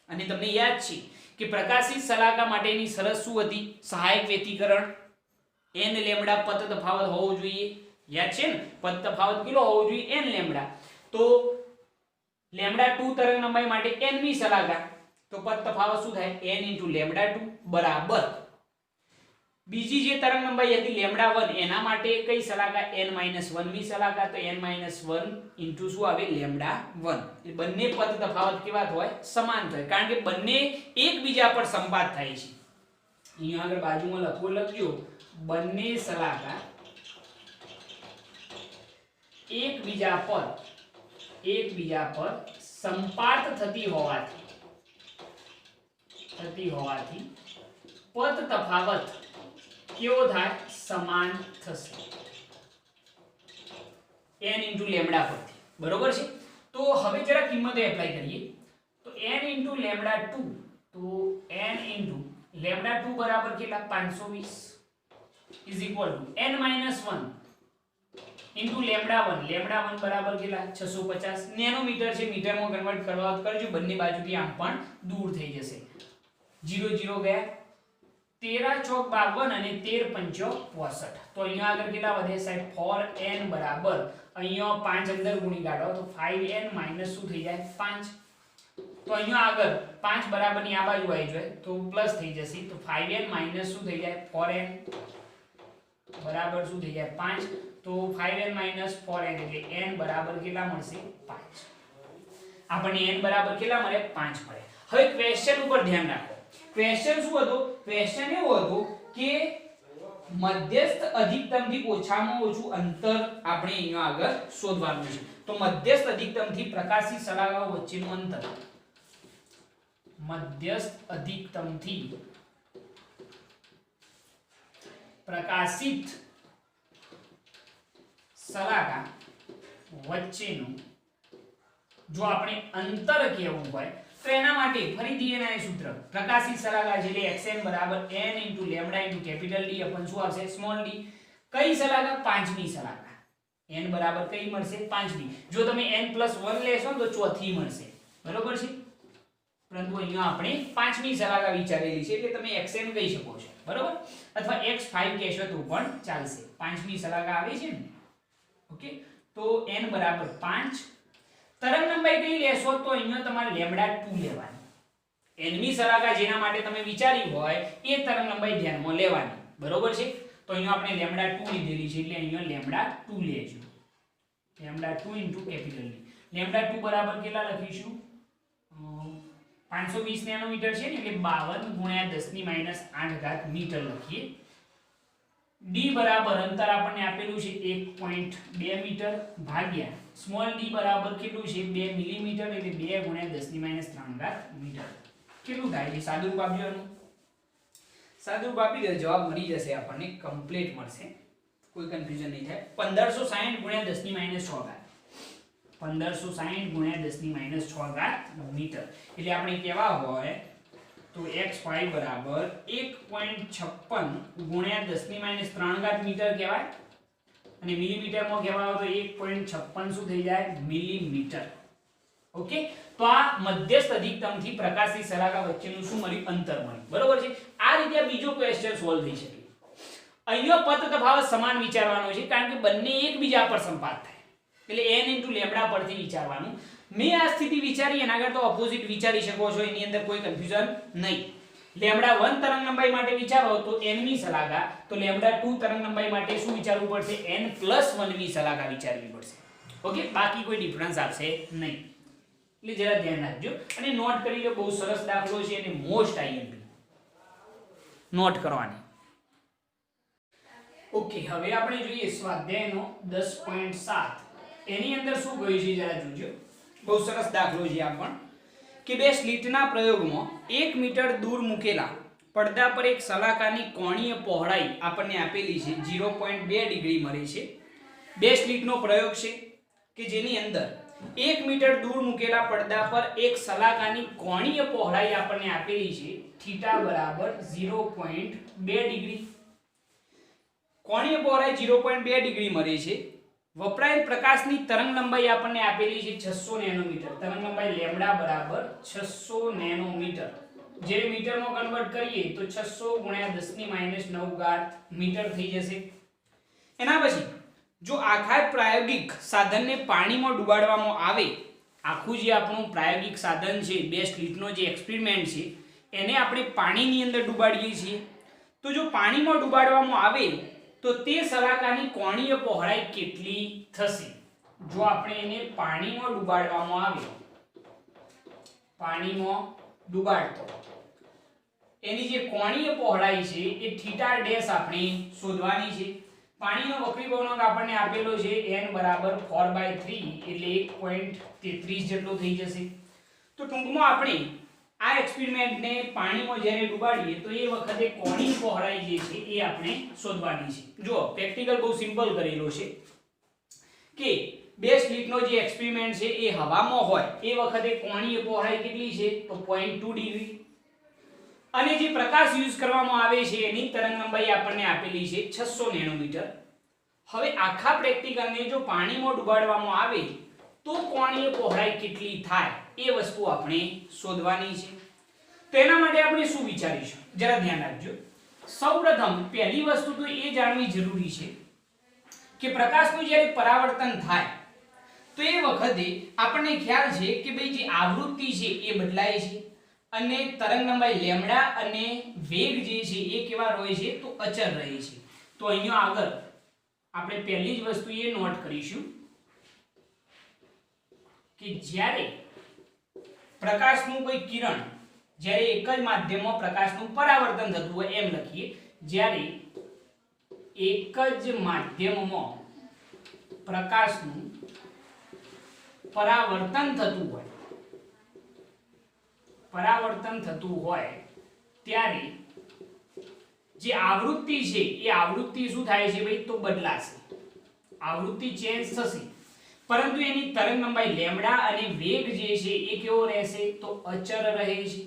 અને તમને યાદ છે કે પ્રકાશિત સલાહકાર માટેની શરત શું હતી? સહાયક વ્યતિકરણ n લેમ્બડા પદ તફાવત હોવો જોઈએ. યાદ છે ને? પદ તફાવત કેટલો હોવો જોઈએ? n lambda. તો લેમ્બડા 2 તરંગ લંબાઈ માટે nમી સલાહકાર તો પદ તફાવત શું થાય n * λ2 બરાબર બીજી જે તરંગ લંબાઈ હતી λ1 એના માટે કઈ સલાકા n - 1 મી સલાકા તો n - 1 * શું આવે λ1 એ બંને પદ તફાવત કેવા હોય સમાન થાય કારણ કે બંને એકબીજા પર સંપાત થાય છે અહીંયા આગળ બાજુમાં લખજો બંને સલાકા એકબીજા પર સંપાત થતી હોવાથી પદ તફાવત કેવો થાય સમાન થશે n * λ પરથી બરોબર છે તો હવે જરા કિંમતો એપ્લાય કરીએ તો n * λ2 તો n * λ2 બરાબર કેટલા 520 = n - 1 * λ1 બરાબર કેટલા 650 નેનોમીટર છે મીટરમાં કન્વર્ટ કરવા કરજો બંને બાજુથી આમ પણ દૂર થઈ જશે 0 0 ગયા 13 ચોક 52 અને 13 પંચો 65 તો અહીંયા આગળ કેટલા વધે સાહેબ 4n બરાબર અહીંયા 5 અંદર ગુણી કાઢો તો 5n - શું થઈ જાય 5 તો અહીંયા આગળ 5 બરાબરની આ બાજુ આવી જાય તો પ્લસ થઈ જશે તો 5n - શું થઈ જાય 4n બરાબર શું થઈ જાય 5 તો 5n - 4n એટલે n બરાબર કેટલા મળશે 5 આપણને n બરાબર કેટલા મળે 5 મળે હવે ક્વેશ્ચન ઉપર ધ્યાન રાખો ક્વેશ્ચન શું હતો ક્વેશ્ચન એવો હતો કે મધ્યસ્થ અધિકતમથી ઓછામાં ઓછું અંતર આપણે અહીંયા આગળ શોધવાનું છે તો મધ્યસ્થ અધિકતમથી પ્રકાશી સલાખાઓ વચ્ચેનું અંતર મધ્યસ્થ અધિકતમથી પ્રકાશિત સલાખા વચ્ચેનું જો આપણે અંતર કેવું હોય તો એના માટે ફરીથી એના સૂત્ર પ્રકાશિત સલાખા છે એટલે xn બરાબર n * λ * કેપિટલ D अपन શું આવશે સ્મોલ d કઈ સલાખા પાંચમી સલાખા n બરાબર કઈ મળશે પાંચમી જો તમે n+1 લેશો તો ચોથી મળશે બરોબર છે પરંતુ અહીંયા આપણે પાંચમી સલાખા વિચારેલી છે એટલે તમે xn કહી શકો છો બરોબર અથવા x5 કહેશો તો પણ ચાલશે પાંચમી સલાખા આવે છે ને ઓકે તો n બરાબર 5 તરંગ લંબાઈ કઈ લેશો તો અહીંયા તમારે λ2 લેવાની nમી સલાખા જેના માટે તમે વિચારી હોય એ તરંગ લંબાઈ ધ્યાનમાં લેવાની બરોબર છે તો અહીંયા આપણે λ2 લીધેલી છે એટલે અહીંયા λ2 લેજો λ2 * કેપિટલ D λ2 બરાબર કેટલા લખીશું 520 નેનોમીટર છે ને એટલે 52 × 10⁻8 મીટર લખીએ d બરાબર અંતર આપણને આપેલું છે 1.2 મીટર ભાગ્યા સ્મોલ d બરાબર કેટલું છે 2 મિલીમીટર એટલે 2 × 10⁻3 મીટર કેટલું થાય છે સાદુરૂપ આપજો એનું સાદુરૂપ આપી દે જવાબ મળી જશે આપણને કમ્પ્લીટ મળશે કોઈ કન્ફ્યુઝન નહીં થાય 1560 × 10⁻6 1560 × 10⁻6 મીટર એટલે આપણે કેવા હોય તો x5 બરાબર 1.56 × 10⁻3 મીટર કહેવાય અને મિલીમીટરમાં કહેવાય તો 1.56 શું થઈ જાય મિલીમીટર ઓકે તો આ મધ્યસ્થ અધિકતમથી પ્રકાશી સલાખા વચ્ચેનું શું મળ્યું અંતર મળ્યું બરોબર છે આ રીતે બીજો ક્વેશ્ચન સોલ્વ થઈ શકે અહીંયા પદ તફાવત સમાન વિચારવાનો છે કારણ કે બંને એકબીજા પર સંપાત થાય એટલે n * λ પરથી વિચારવાનું મેં આ સ્થિતિ વિચારી એના આગળ તો ઓપોઝિટ વિચારી શકો છો એની અંદર કોઈ કન્ફ્યુઝન નહીં λ1 તરંગ લંબાઈ માટે વિચારો તો n મી સલાખા તો λ2 તરંગ લંબાઈ માટે શું વિચારવું પડશે n+1 મી સલાખા વિચારવી પડશે ઓકે બાકી કોઈ ડિફરન્સ આવશે નહીં એટલે જરા ધ્યાન રાખજો અને નોટ કરી લો બહુ સરસ દાખલો છે અને મોસ્ટ IMP નોટ કરવાની ઓકે હવે આપણે જોઈએ સ્વાધ્યાયનો 10.7 એની અંદર શું કહ્યું છે જરા જોજો બહુ સરસ દાખલો છે આ પણ કે બે સ્લિટના પ્રયોગમાં 1 મીટર દૂર મૂકેલા પડદા પર એક સલાખાની કોણીય પહોળાઈ આપણને આપેલી છે 0.2 ડિગ્રી મળે છે બે સ્લિટનો પ્રયોગ છે કે જેની અંદર 1 મીટર દૂર મૂકેલા પડદા પર એક સલાખાની કોણીય પહોળાઈ આપણને આપેલી છે થીટા બરાબર 0.2 ડિગ્રી કોણીય પહોળાઈ 0.2 ડિગ્રી મળે છે વપરાયેલ પ્રકાશની તરંગ લંબાઈ આપણને આપેલી છે 600 નેનોમીટર તરંગ લંબાઈ λ બરાબર 600 નેનોમીટર જે મીટરમાં કન્વર્ટ કરીએ તો 600 × 10⁻9 મીટર થઈ જશે એના પછી જો આખા પ્રાયોગિક સાધનને પાણીમાં ડુબાડવામાં આવે આખું જે આપણું પ્રાયોગિક સાધન છે, બે સ્લિટનો જે એક્સપેરિમેન્ટ છે, એને આપણે પાણીની અંદર ડુબાડીએ છીએ. તો જો પાણીમાં ડુબાડવામાં આવે તો તે સલાકાની કોણીય પહોળાઈ કેટલી થશે? જો આપણે એને પાણીમાં ડુબાડવામાં આવે, પાણીમાં ડુબાડતો એની જે કોણીય પહોળાઈ છે એ થીટા ડેશ આપણે શોધવાની છે. પાણીનો વક્રીભવનાંક આપણને આપેલો છે n બરાબર 4/3 એટલે 1.33 જેટલો થઈ જશે. તો ટૂંકમાં આપણે આ એક્સપેરિમેન્ટને પાણીમાં જ્યારે ડુબાડીએ તો એ વખતે કોણીય પહોળાઈ જે છે એ આપણે શોધવાની છે. જો પ્રેક્ટિકલ બહુ સિમ્પલ કરેલો છે કે બે સ્લિટનો જે એક્સપેરિમેન્ટ છે એ હવામાં હોય એ વખતે કોણીય પહોળાઈ કેટલી છે? તો 0.2 ડિગ્રી. અને જે પ્રકાશ યુઝ કરવામાં આવે છે એની તરંગ લંબાઈ આપણને આપેલી છે 600 નેનોમીટર. હવે આખા પ્રેક્ટિકલને જો પાણીમાં ડુબાડવામાં આવે તો કોણીય પહોળાઈ કેટલી થાય એ વસ્તુ આપણે શોધવાની છે. તો એના માટે આપણે શું વિચારીશું જરા ધ્યાન રાખજો. સૌપ્રથમ પહેલી વસ્તુ તો એ જાણવી જરૂરી છે કે પ્રકાશનું જ્યારે પરાવર્તન થાય તો એ વખતે આપણને ખ્યાલ છે કે ભાઈ જે આવૃત્તિ છે એ બદલાય છે અને તરંગ લંબાઈ લેમ્ડા અને વેગ જે છે એ કેવા રહે છે? તો અચળ રહે છે. તો અહીંયા આગળ આપણે પહેલી જ વસ્તુ એ નોટ કરીશું કે જ્યારે પ્રકાશનું કોઈ કિરણ જ્યારે એક જ માધ્યમમાં પ્રકાશનું પરાવર્તન થતું હોય એમ લખીએ, જ્યારે એક જ માધ્યમમાં પ્રકાશનું પરાવર્તન થતું હોય ત્યારે જે આવૃત્તિ છે એ આવૃત્તિ શું થાય છે ભાઈ? તો બદલાશે. આવૃત્તિ ચેન્જ થશે પરંતુ એની તરંગ લંબાઈ લેમ્ડા અને વેગ જે છે એ કેવો રહેશે? તો અચળ રહે છે.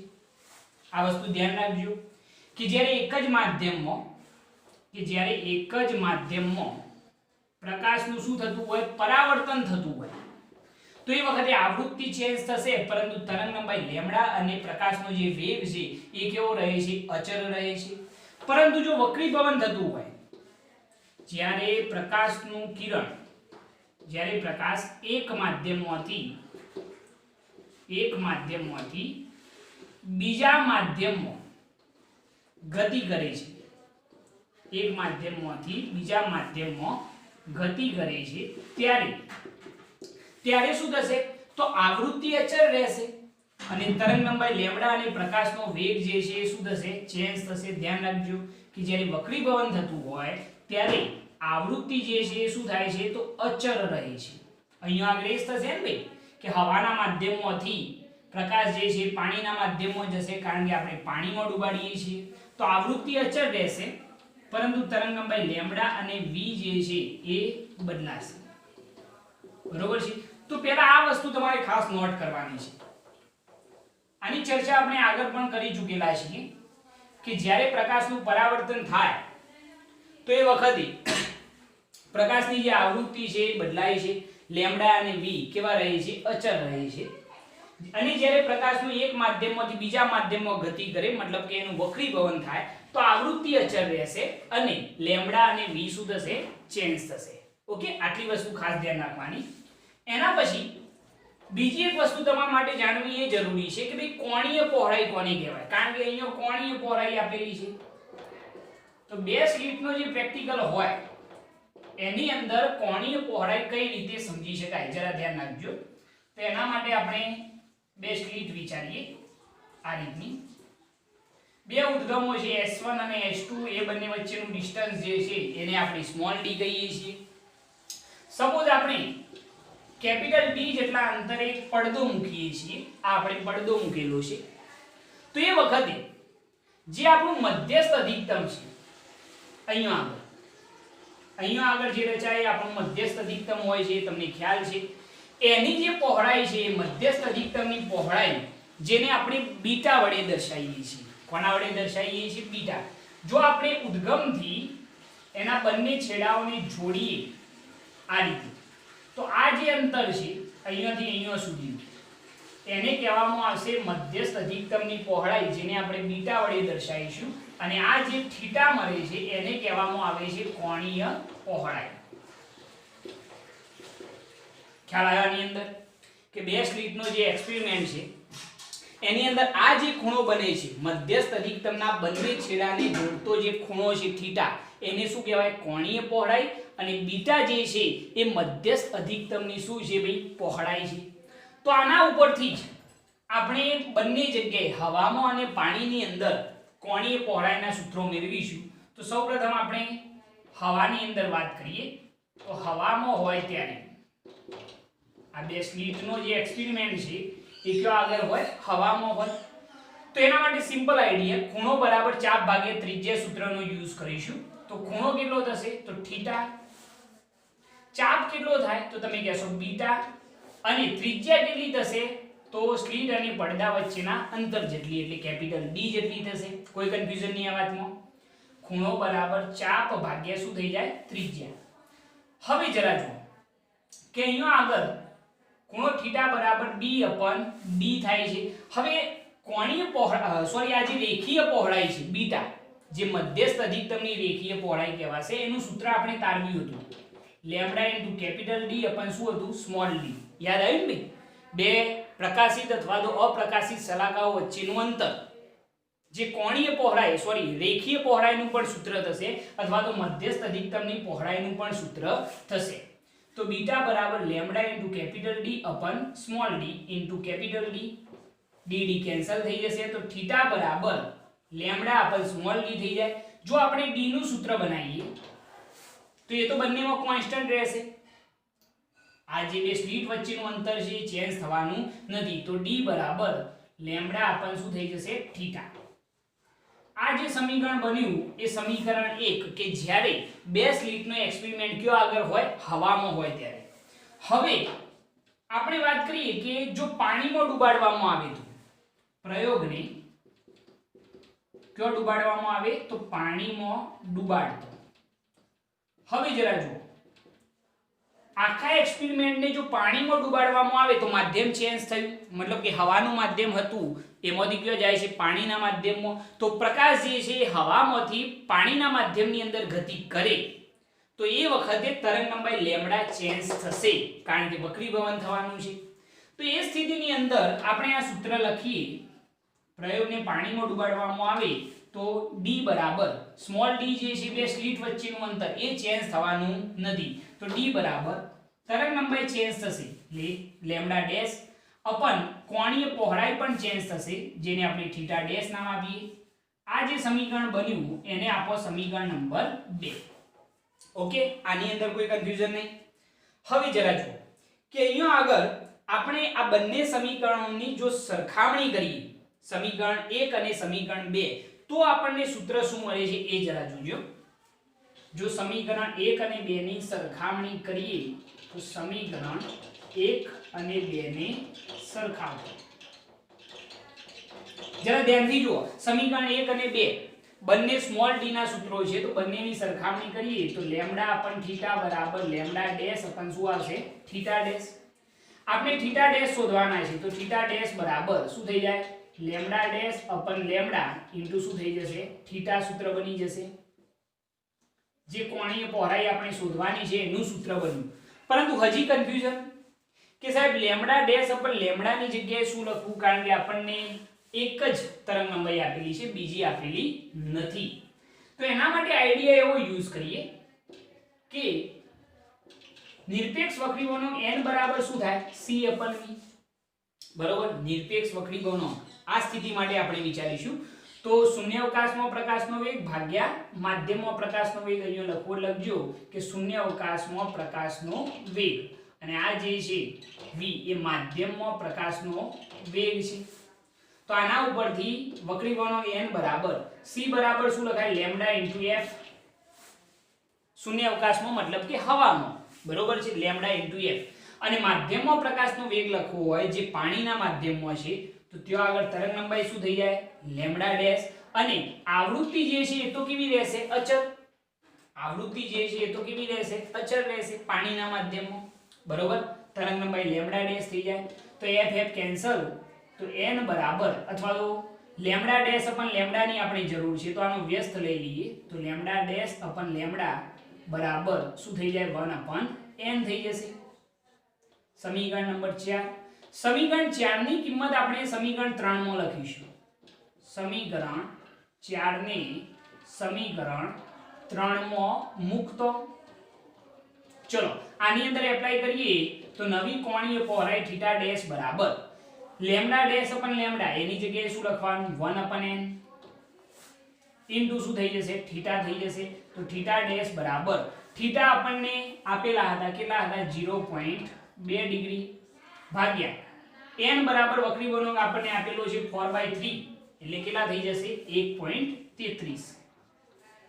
આ વસ્તુ ધ્યાન રાખજો કે જ્યારે એક જ માધ્યમમાં પ્રકાશનું શું થતું હોય? પરાવર્તન થતું હોય તો એ વખતે આવૃત્તિ ચેન્જ થશે પરંતુ તરંગ લંબાઈ લેમ્ડા અને પ્રકાશનો જે વેગ છે એ કેવો રહે છે? અચળ રહે છે. પરંતુ જો વક્રીભવન થતું હોય, જ્યારે પ્રકાશનું કિરણ જ્યારે પ્રકાશ એક માધ્યમમાંથી બીજા માધ્યમમાં ગતિ કરે છે, એક માધ્યમમાંથી બીજા માધ્યમમાં ગતિ કરે છે ત્યારે શું થશે? તો આવૃત્તિ અચળ રહેશે અને તરંગ લંબાઈ લેમ્ડા અને પ્રકાશનો વેગ જે છે એ શું થશે? ચેન્જ થશે. ધ્યાન રાખજો કે જ્યારે વક્રીભવન થતું હોય ત્યારે આવૃત્તિ જે છે એ શું થાય છે? તો અચળ રહે છે. અહીંયા આગળ એ જ થશે ને ભાઈ કે હવાના માધ્યમમાંથી પ્રકાશ જે છે પાણીના માધ્યમમાં જશે કારણ કે આપણે પાણીમાં ડુબાડીએ છીએ તો આવૃત્તિ અચળ રહેશે પરંતુ તરંગ લંબાઈ લેમ્ડા અને v જે છે એ બદલાશે. બરોબર છે? તો પહેલા આ વસ્તુ તમારે ખાસ નોટ કરવાની છે. આની ચર્ચા આપણે આગળ પણ કરી ચૂકેલા છીએ કે જ્યારે પ્રકાશનું પરાવર્તન થાય તો એ વખતે પ્રકાશની જે આવૃત્તિ છે એ બદલાય છે. લેમ્ડા અને v કેવા રહે છે? અચળ રહે છે. અને જ્યારે પ્રકાશનું એક માધ્યમમાંથી બીજા માધ્યમમાં ગતિ કરે મતલબ કે એનું વક્રીભવન થાય તો આવૃત્તિ અચળ રહેશે અને લેમ્ડા અને v શું થશે? ચેન્જ થશે. ઓકે, આટલી વસ્તુ ખાસ ધ્યાન રાખવાની. એના પછી બીજી એક વસ્તુ તમારા માટે જાણવી એ જરૂરી છે કે ભાઈ કોણીય પહોળાઈ કોને કહેવાય? કારણ કે અહીંયા કોણીય પહોળાઈ આપેલી છે. તો બે સ્લિટનો જે પ્રેક્ટિકલ હોય એની અંદર કોણીય પહોળાઈ કઈ રીતે સમજી શકાય જરા ધ્યાન રાખજો. તો એના માટે આપણે બે સ્લિટ વિચારીએ આ રીતની. બે ઉદ્ગમો છે S1 અને S2 એ બંને વચ્ચેનું ડિસ્ટન્સ જે છે એને આપણે સ્મોલ d કહીએ છીએ. સપોઝ આપણે કેપિટલ D જેટલા અંતરે એક પડદો મૂકીએ છીએ. આ આપણે પડદો મૂકેલો છે તો એ વખતે જે આપણું મધ્યસ્થ અધિકતમ છે અહીંયા આગળ જે રચાય આપણું મધ્યસ્થ અધિકતમ હોય છે તમને ખ્યાલ છે. એની જે પહોળાઈ છે એ મધ્યસ્થ અધિકતમની પહોળાઈ જેને આપણે બીટા વડે દર્શાવીએ છીએ. કોના વડે દર્શાવીએ છીએ? બીટા. જો આપણે ઉદ્ગમથી એના બંને છેડાઓને જોડીએ આ રીતે તો આ જે અંતર છે અહીંયાથી અહીંયા સુધી એને કહેવામાં આવશે મધ્યસ્થ અધિકતમની પહોળાઈ જેને આપણે બીટા વડે દર્શાવીશું અને આ જે થીટા મળે છે એને કહેવામાં આવે છે કોણીય પહોળાઈ. ખ્યાલ આવ્યો આની અંદર કે કે બે સ્લિટનો જે એક્સપેરિમેન્ટ છે એની અંદર આ જે ખૂણો બને છે મધ્યસ્થ અધિકતમના બંને છેડાને જોડતો જે ખૂણો છે થીટા એને શું કહેવાય કોણીય પહોળાઈ અને બીટા જે છે એ મધ્યસ્થ અધિકતમની શું છે ભાઈ પહોળાઈ છે તો આના ઉપરથી જ આપણે બંને જગ્યાએ હવામાં અને પાણીની અંદર કોણીય પહોળાઈના સૂત્રો મેળવીશું તો સૌપ્રથમ આપણે હવાની અંદર વાત કરીએ તો હવામાં હોય ત્યારે આ બે સ્લિટનો જે એક્સપેરિમેન્ટ છે એ કયો આગળ હોય હવામાં હોય તો એના માટે સિમ્પલ આઈડિયા ખૂણો બરાબર ચાપ ભાગે ત્રિજ્યા સૂત્રનો યુઝ કરીશું તો ખૂણો કેટલો થશે તો થીટા ચાપ કેટલો થાય તો તમે કહેશો બીટા અને ત્રિજ્યા કેટલી થશે તો સ્લિટ અને પડદા વચ્ચેના અંતર જેટલી એટલે કેપિટલ D જેટલી થશે કોઈ કન્ફ્યુઝન નહીં આ વાતમાં ખૂણો બરાબર ચાપ ભાગ્યા શું થઈ જાય ત્રિજ્યા હવે જરા જુઓ કે અહીંયા આગળ ખૂણો થીટા બરાબર B/D થાય છે હવે કોણીય પહોળાઈ આ જે રેખીય પહોળાઈ છે બીટા જે મધ્યસ્થ અધિકતમની રેખીય પહોળાઈ કહેવાશે એનું સૂત્ર આપણે તારવ્યું હતું લેમ્બડા ઇન્ટુ કેપિટલ D અપન શું હતું સ્મોલ d યાદ આવ્યું ને બે પ્રકાશિત અથવા તો અપ્રકાશિત શલાકાઓ વચ્ચેનું અંતર જે કોણીય પહોળાઈ રેખીય પહોળાઈનું પણ સૂત્ર થશે અથવા તો મધ્યસ્થ અધિકતમની પહોળાઈનું પણ સૂત્ર થશે તો બીટા બરાબર lambda into capital D upon small d into capital D d cancel થઈ જશે તો થીટા બરાબર લેમ્બડા અપન સ્મોલ d થઈ જાય જો આપણે d નું સૂત્ર બનાવીએ તો એ તો બંનેમાં કોન્સ્ટન્ટ રહેશે આ જે બે સ્લિટ વચ્ચેનું અંતર છે એ ચેન્જ થવાનું નથી તો d બરાબર લેમ્બડા અપન શું થઈ જશે થીટા આ જે સમીકરણ બન્યું એ સમીકરણ 1 કે જ્યારે બે સ્લિટનો એક્સપેરિમેન્ટ કયો આગળ હોય હવામાં હોય ત્યારે હવે આપણે વાત કરીએ કે જો પાણીમાં ડુબાડવામાં આવે તો પ્રયોગને કયો ડુબાડવામાં આવે તો પાણીમાં ડુબાડતો હવે જરા જુઓ આખા એક્સપેરિમેન્ટને જો પાણીમાં ડુબાડવામાં આવે તો માધ્યમ ચેન્જ થયું મતલબ કે હવાનું માધ્યમ હતું એમાંથી કયો જાય છે પાણીના માધ્યમમાં તો પ્રકાશ જે છે એ હવામાંથી પાણીના માધ્યમની અંદર ગતિ કરે તો એ વખતે તરંગ લંબાઈ લેમ્બડા ચેન્જ થશે કારણ કે વક્રીભવન થવાનું છે તો એ સ્થિતિની અંદર આપણે આ સૂત્ર લખીએ પ્રયોગને પાણીમાં ડુબાડવામાં આવે તો d બરાબર સ્મોલ d જે છે બે સ્લિટ વચ્ચેનું અંતર એ ચેન્જ થવાનું નથી તો d બરાબર તરંગ લંબાઈ ચેન્જ થશે લેમ્બડા ડેશ અપન કોણીય પહોળાઈ પણ ચેન્જ થશે જેને આપણે થીટા ડેશ નામ આપીએ આ જે સમીકરણ બન્યું એને આપો સમીકરણ નંબર 2 ઓકે આની અંદર કોઈ કન્ફ્યુઝન નહીં હવે જરા જુઓ કે અહીંયા આગળ આપણે આ બંને સમીકરણોની જો સરખામણી કરીએ સમીકરણ 1 અને સમીકરણ 2 તો આપણને સૂત્ર શું મળે છે એ જરા જોજો જો સમીકરણ 1 અને 2 ની સરખામણી કરીએ તો સમીકરણ 1 અને 2 ને સરખાવો જરા ધ્યાનથી જુઓ સમીકરણ 1 અને 2 બંને સ્મોલ d ના સૂત્રો છે તો બંનેની સરખામણી કરીએ તો લેમ્બડા અપન થીટા બરાબર લેમ્બડા ડેશ અપન શું આવશે થીટા ડેશ આપણે થીટા ડેશ શોધવાના છે તો થીટા ડેશ બરાબર શું થઈ જાય લેમ્બડા ડેશ અપન લેમ્બડા ઇન્ટુ શું થઈ જશે થીટા સૂત્ર બની જશે જે કોણીય પહોળાઈ આપણે શોધવાની છે એનું સૂત્ર બન્યું પરંતુ હજી કન્ફ્યુઝન કે સાહેબ લેમ્બડા ડેશ અપન લેમ્બડા ની જગ્યાએ શું લખવું કારણ કે આપણને એક જ તરંગ લંબાઈ આપેલી છે બીજી આપેલી નથી તો એના માટે આઈડિયા એવો યુઝ કરીએ કે નિરપેક્ષ વક્રીકોણનો n બરાબર શું થાય c અપન v બરોબર નિરપેક્ષ વક્રીકોણનો આ સ્થિતિ માટે આપણે વિચારીશું તો શૂન્યાવકાશમાં પ્રકાશનો વેગ ભાગ્યા માધ્યમમાં પ્રકાશનો વેગ અહીંયા લખજો કે શૂન્યાવકાશમાં પ્રકાશનો વેગ અને આ જે છે v એ માધ્યમમાં પ્રકાશનો વેગ છે તો આના ઉપરથી વક્રીકોણનો n બરાબર c બરાબર શું લખાય લેમ્બડા ઇન્ટુ f શૂન્યાવકાશમાં મતલબ કે હવામાં બરોબર છે લેમ્બડા ઇન્ટુ f અને માધ્યમમાં પ્રકાશનો વેગ લખવો હોય જે પાણીના માધ્યમમાં છે તો ત્યાં આગળ તરંગ લંબાઈ શું થઈ જાય લેમ્બડા ડેશ અને આવૃત્તિ જે છે એ તો કેવી રહેશે અચળ આવૃત્તિ જે છે એ તો કેવી રહેશે અચળ રહેશે પાણીના માધ્યમમાં બરોબર તરંગ લંબાઈ લેમ્બડા ડેશ થઈ જાય તો f કેન્સલ તો n બરાબર અથવા તો લેમ્બડા ડેશ અપન લેમ્બડા ની આપણે જરૂર છે તો આનો વ્યસ્ત લઈ લઈએ તો લેમ્બડા ડેશ અપન લેમ્બડા બરાબર શું થઈ જાય 1 અપન n થઈ જશે સમીકરણ નંબર 4 સમીકરણ 4 ની કિંમત આપણે સમીકરણ 3 માં લખીશું. સમીકરણ 4 ને સમીકરણ 3 માં મૂકતો. ચલો આની અંદર એપ્લાય કરીએ તો નવી કોણીય પહોળાઈ થીટા ડેશ બરાબર લેમ્ડા ડેશ અપન લેમ્ડા એની જગ્યાએ શું લખવાનું 1 અપન n ઇન્ટુ શું થઈ જશે થીટા થઈ જશે. તો થીટા ડેશ બરાબર થીટા આપણને આપેલા હતા કેટલા હતા 0.2 ડિગ્રી ભાગ્યા n બરાબર વક્રી ગુણક આપણને આપેલો છે 4/3 એટલે કેટલા થઈ જશે 1.33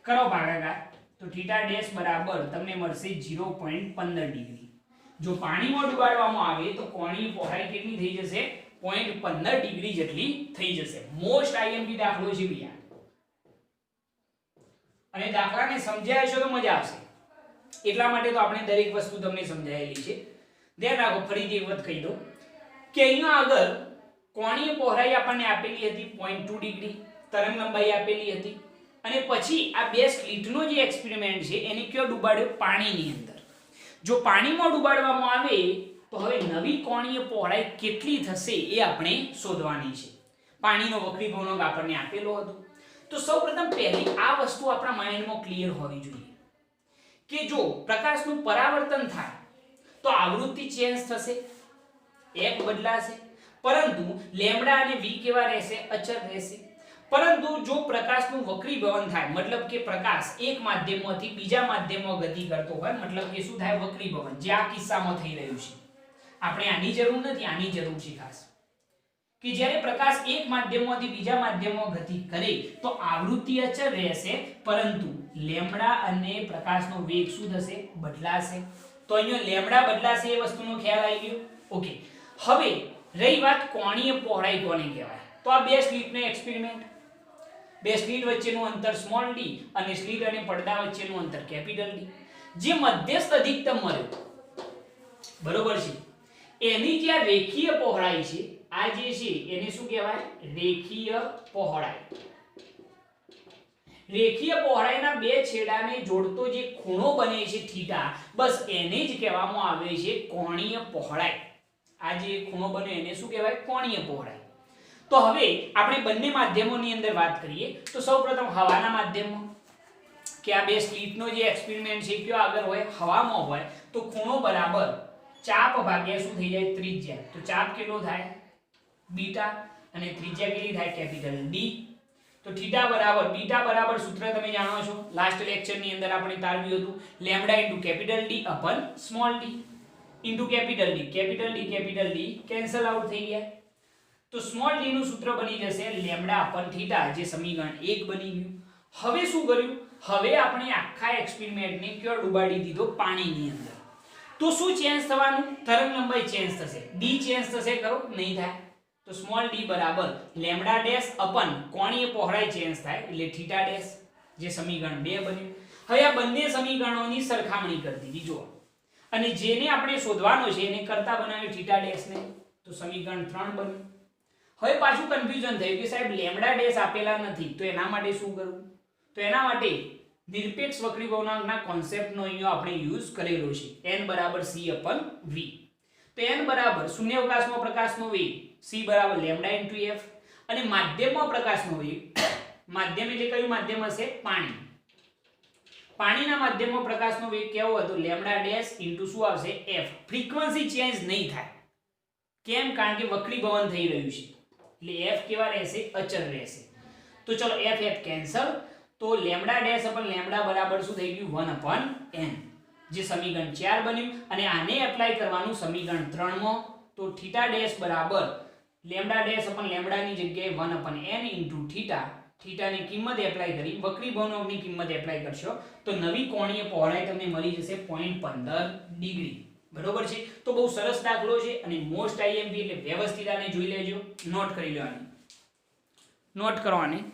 કરો ભાગાકાર. તો થીટા ડેશ બરાબર તમને મળશે 0.15 ડિગ્રી. જો પાણીમાં ડુબાડવામાં આવે તો કોણીય પહોળાઈ કેટલી થઈ જશે 0.15 ડિગ્રી જેટલી થઈ જશે. મોસ્ટ આઈએમપી દાખલો છે ભૈયા, અને દાખલાને સમજાય છે તો મજા આવશે એટલા માટે તો આપણે દરેક વસ્તુ તમને સમજાયેલી છે. ધ્યાન રાખો, ફરીથી એક વખત કહી દઉં કે અહીંયા આગળ કોણીય પહોળાઈ આપણને આપેલી હતી 0.2 ડિગ્રી, તરંગ લંબાઈ આપેલી હતી, અને પછી આ બે સ્લિટનો જે એક્સપેરિમેન્ટ છે એને ક્યાં ડુબાડ્યો પાણીની અંદર. જો પાણીમાં ડુબાડવામાં આવે તો હવે નવી કોણીય પહોળાઈ કેટલી થશે એ આપણે શોધવાની છે. પાણીનો વક્રી ગુણક આપણને આપેલો હતો. તો સૌપ્રથમ પહેલી આ વસ્તુ આપણા માઇન્ડમાં ક્લિયર હોવી જોઈએ કે જો પ્રકાશનું પરાવર્તન થાય તો આવૃત્તિ ચેન્જ થશે, એક બદલાશે, પરંતુ લેમ્ડા અને v કેવા રહેશે અચળ રહેશે. પરંતુ જો પ્રકાશનું વક્રીભવન થાય મતલબ કે પ્રકાશ એક માધ્યમમાંથી બીજા માધ્યમમાં ગતિ કરતો હોય મતલબ કે શું થાય વક્રીભવન, જે આ કિસ્સામાં થઈ રહ્યું છે. આપણે આની જરૂર નથી, આની જરૂર છે ખાસ કે જ્યારે પ્રકાશ એક માધ્યમમાંથી બીજા માધ્યમમાં ગતિ કરે તો આવૃત્તિ અચળ રહેશે, પરંતુ લેમ્ડા અને પ્રકાશનો વેગ શું થશે બદલાશે. તો અહીંયા લેમ્ડા બદલાશે એ વસ્તુનો ખ્યાલ આવી ગયો. ઓકે, હવે રહી વાત કોણીય પહોળાઈ કોને કહેવાય. તો આ બે સ્લિટનો એક્સપેરિમેન્ટ, બે સ્લિટ વચ્ચેનું અંતર સ્મોલ d અને સ્લિટ અને પડદા વચ્ચેનું અંતર કેપિટલ D, જે મધ્યસ્થ અધિકતમ મળ્યો બરોબર છે, એની જે આ રેખીય પહોળાઈ છે આ જે છે એને શું કહેવાય રેખીય પહોળાઈ. રેખીય પહોળાઈના બે છેડાને જોડતો જે ખૂણો બને છે થીટા, બસ એને જ કહેવામાં આવે છે કોણીય પહોળાઈ. આ જે ખૂણો બને એને શું કહેવાય કોણીય પહોળાઈ. તો હવે આપણે બંને માધ્યમોની અંદર વાત કરીએ તો સૌપ્રથમ હવાના માધ્યમમાં કે આ બે સ્લિટનો જે એક્સપેરિમેન્ટ છે કયો આગળ હોય હવામાં હોય તો ખૂણો બરાબર ચાપ ભાગ્યા શું થઈ જાય ત્રિજ્યા. તો ચાપ કેટલો થાય બીટા અને ત્રિજ્યા કેટલી થાય કેપિટલ D. તો થીટા બરાબર બીટા બરાબર સૂત્ર તમે જાણો છો, લાસ્ટ લેક્ચરની અંદર આપણે તારવ્યું હતું lambda into capital D upon small d into capital D. Capital D cancel out થઈ ગયા. તો સ્મોલ d નું સૂત્ર બની જશે લેમ્ડા અપન થીટા, જે સમીકરણ 1 બની ગયું. હવે શું કર્યું, હવે આપણે આખા એક્સપેરિમેન્ટને ક્યાં ડુબાડી દીધો પાણીની અંદર. તો શું ચેન્જ થવાનું, તરંગ લંબાઈ ચેન્જ થશે, d ચેન્જ થશે કરો નહીં થાય. તો સ્મોલ d બરાબર લેમ્ડા ડેશ અપન કોણીય પહોળાઈ ચેન્જ થાય એટલે થીટા ડેશ, જે સમીકરણ 2 બન્યું. હવે આ બંને સમીકરણોની સરખામણી કરી દીધી જુઓ, અને જેને આપણે શોધવાનો છે એને કરતા બનાવ્યો થીટા ડેશ ને, તો સમીકરણ 3 બન્યું. હવે પાછું કન્ફ્યુઝન થયું કે સાહેબ લેમ્ડા ડેશ આપેલા નથી તો એના માટે શું કરવું. તો એના માટે નિરપેક્ષ વક્રીભવનાંકના કોન્સેપ્ટનો અહીંયા આપણે યુઝ કરેલો છે n બરાબર c અપન v. તો n બરાબર શૂન્યાવકાશમાં પ્રકાશનો વેગ c બરાબર લેમ્ડા ઇન્ટુ f, અને માધ્યમમાં પ્રકાશનો વેગ, માધ્યમ એટલે કયું માધ્યમ હશે પાણી, પાણીના માધ્યમમાં પ્રકાશનો વેગ કેવો હતો લેમ્ડા ડેશ ઇન્ટુ શું આવશે f. ફ્રીક્વન્સી ચેન્જ નહીં થાય, કેમ કારણ કે વક્રીભવન થઈ રહ્યું છે એટલે f કેવા રહેશે અચળ રહેશે. તો ચલો f કેન્સલ, તો લેમ્ડા ડેશ અપન લેમ્ડા બરાબર શું થઈ ગયું 1 અપન n, જે સમીકરણ 4 બન્યું. અને આને એપ્લાય કરવાનું સમીકરણ 3 માં. તો થીટા ડેશ બરાબર લેમ્ડા ડેશ અપન લેમ્ડાની જગ્યાએ 1 અપન n ઇન્ટુ થીટા, થીટાની કિંમત એપ્લાય કરી વક્રીભવનકની કિંમત એપ્લાય કરશો તો નવી કોણીય પહોળાઈ તમને મળી જશે 0.15 ડિગ્રી. બરોબર છે. તો બહુ સરસ દાખલો છે અને મોસ્ટ આઈએમપી એટલે વ્યવસ્થિત આને જોઈ લેજો, નોટ કરી લેવાની, નોટ કરવાની.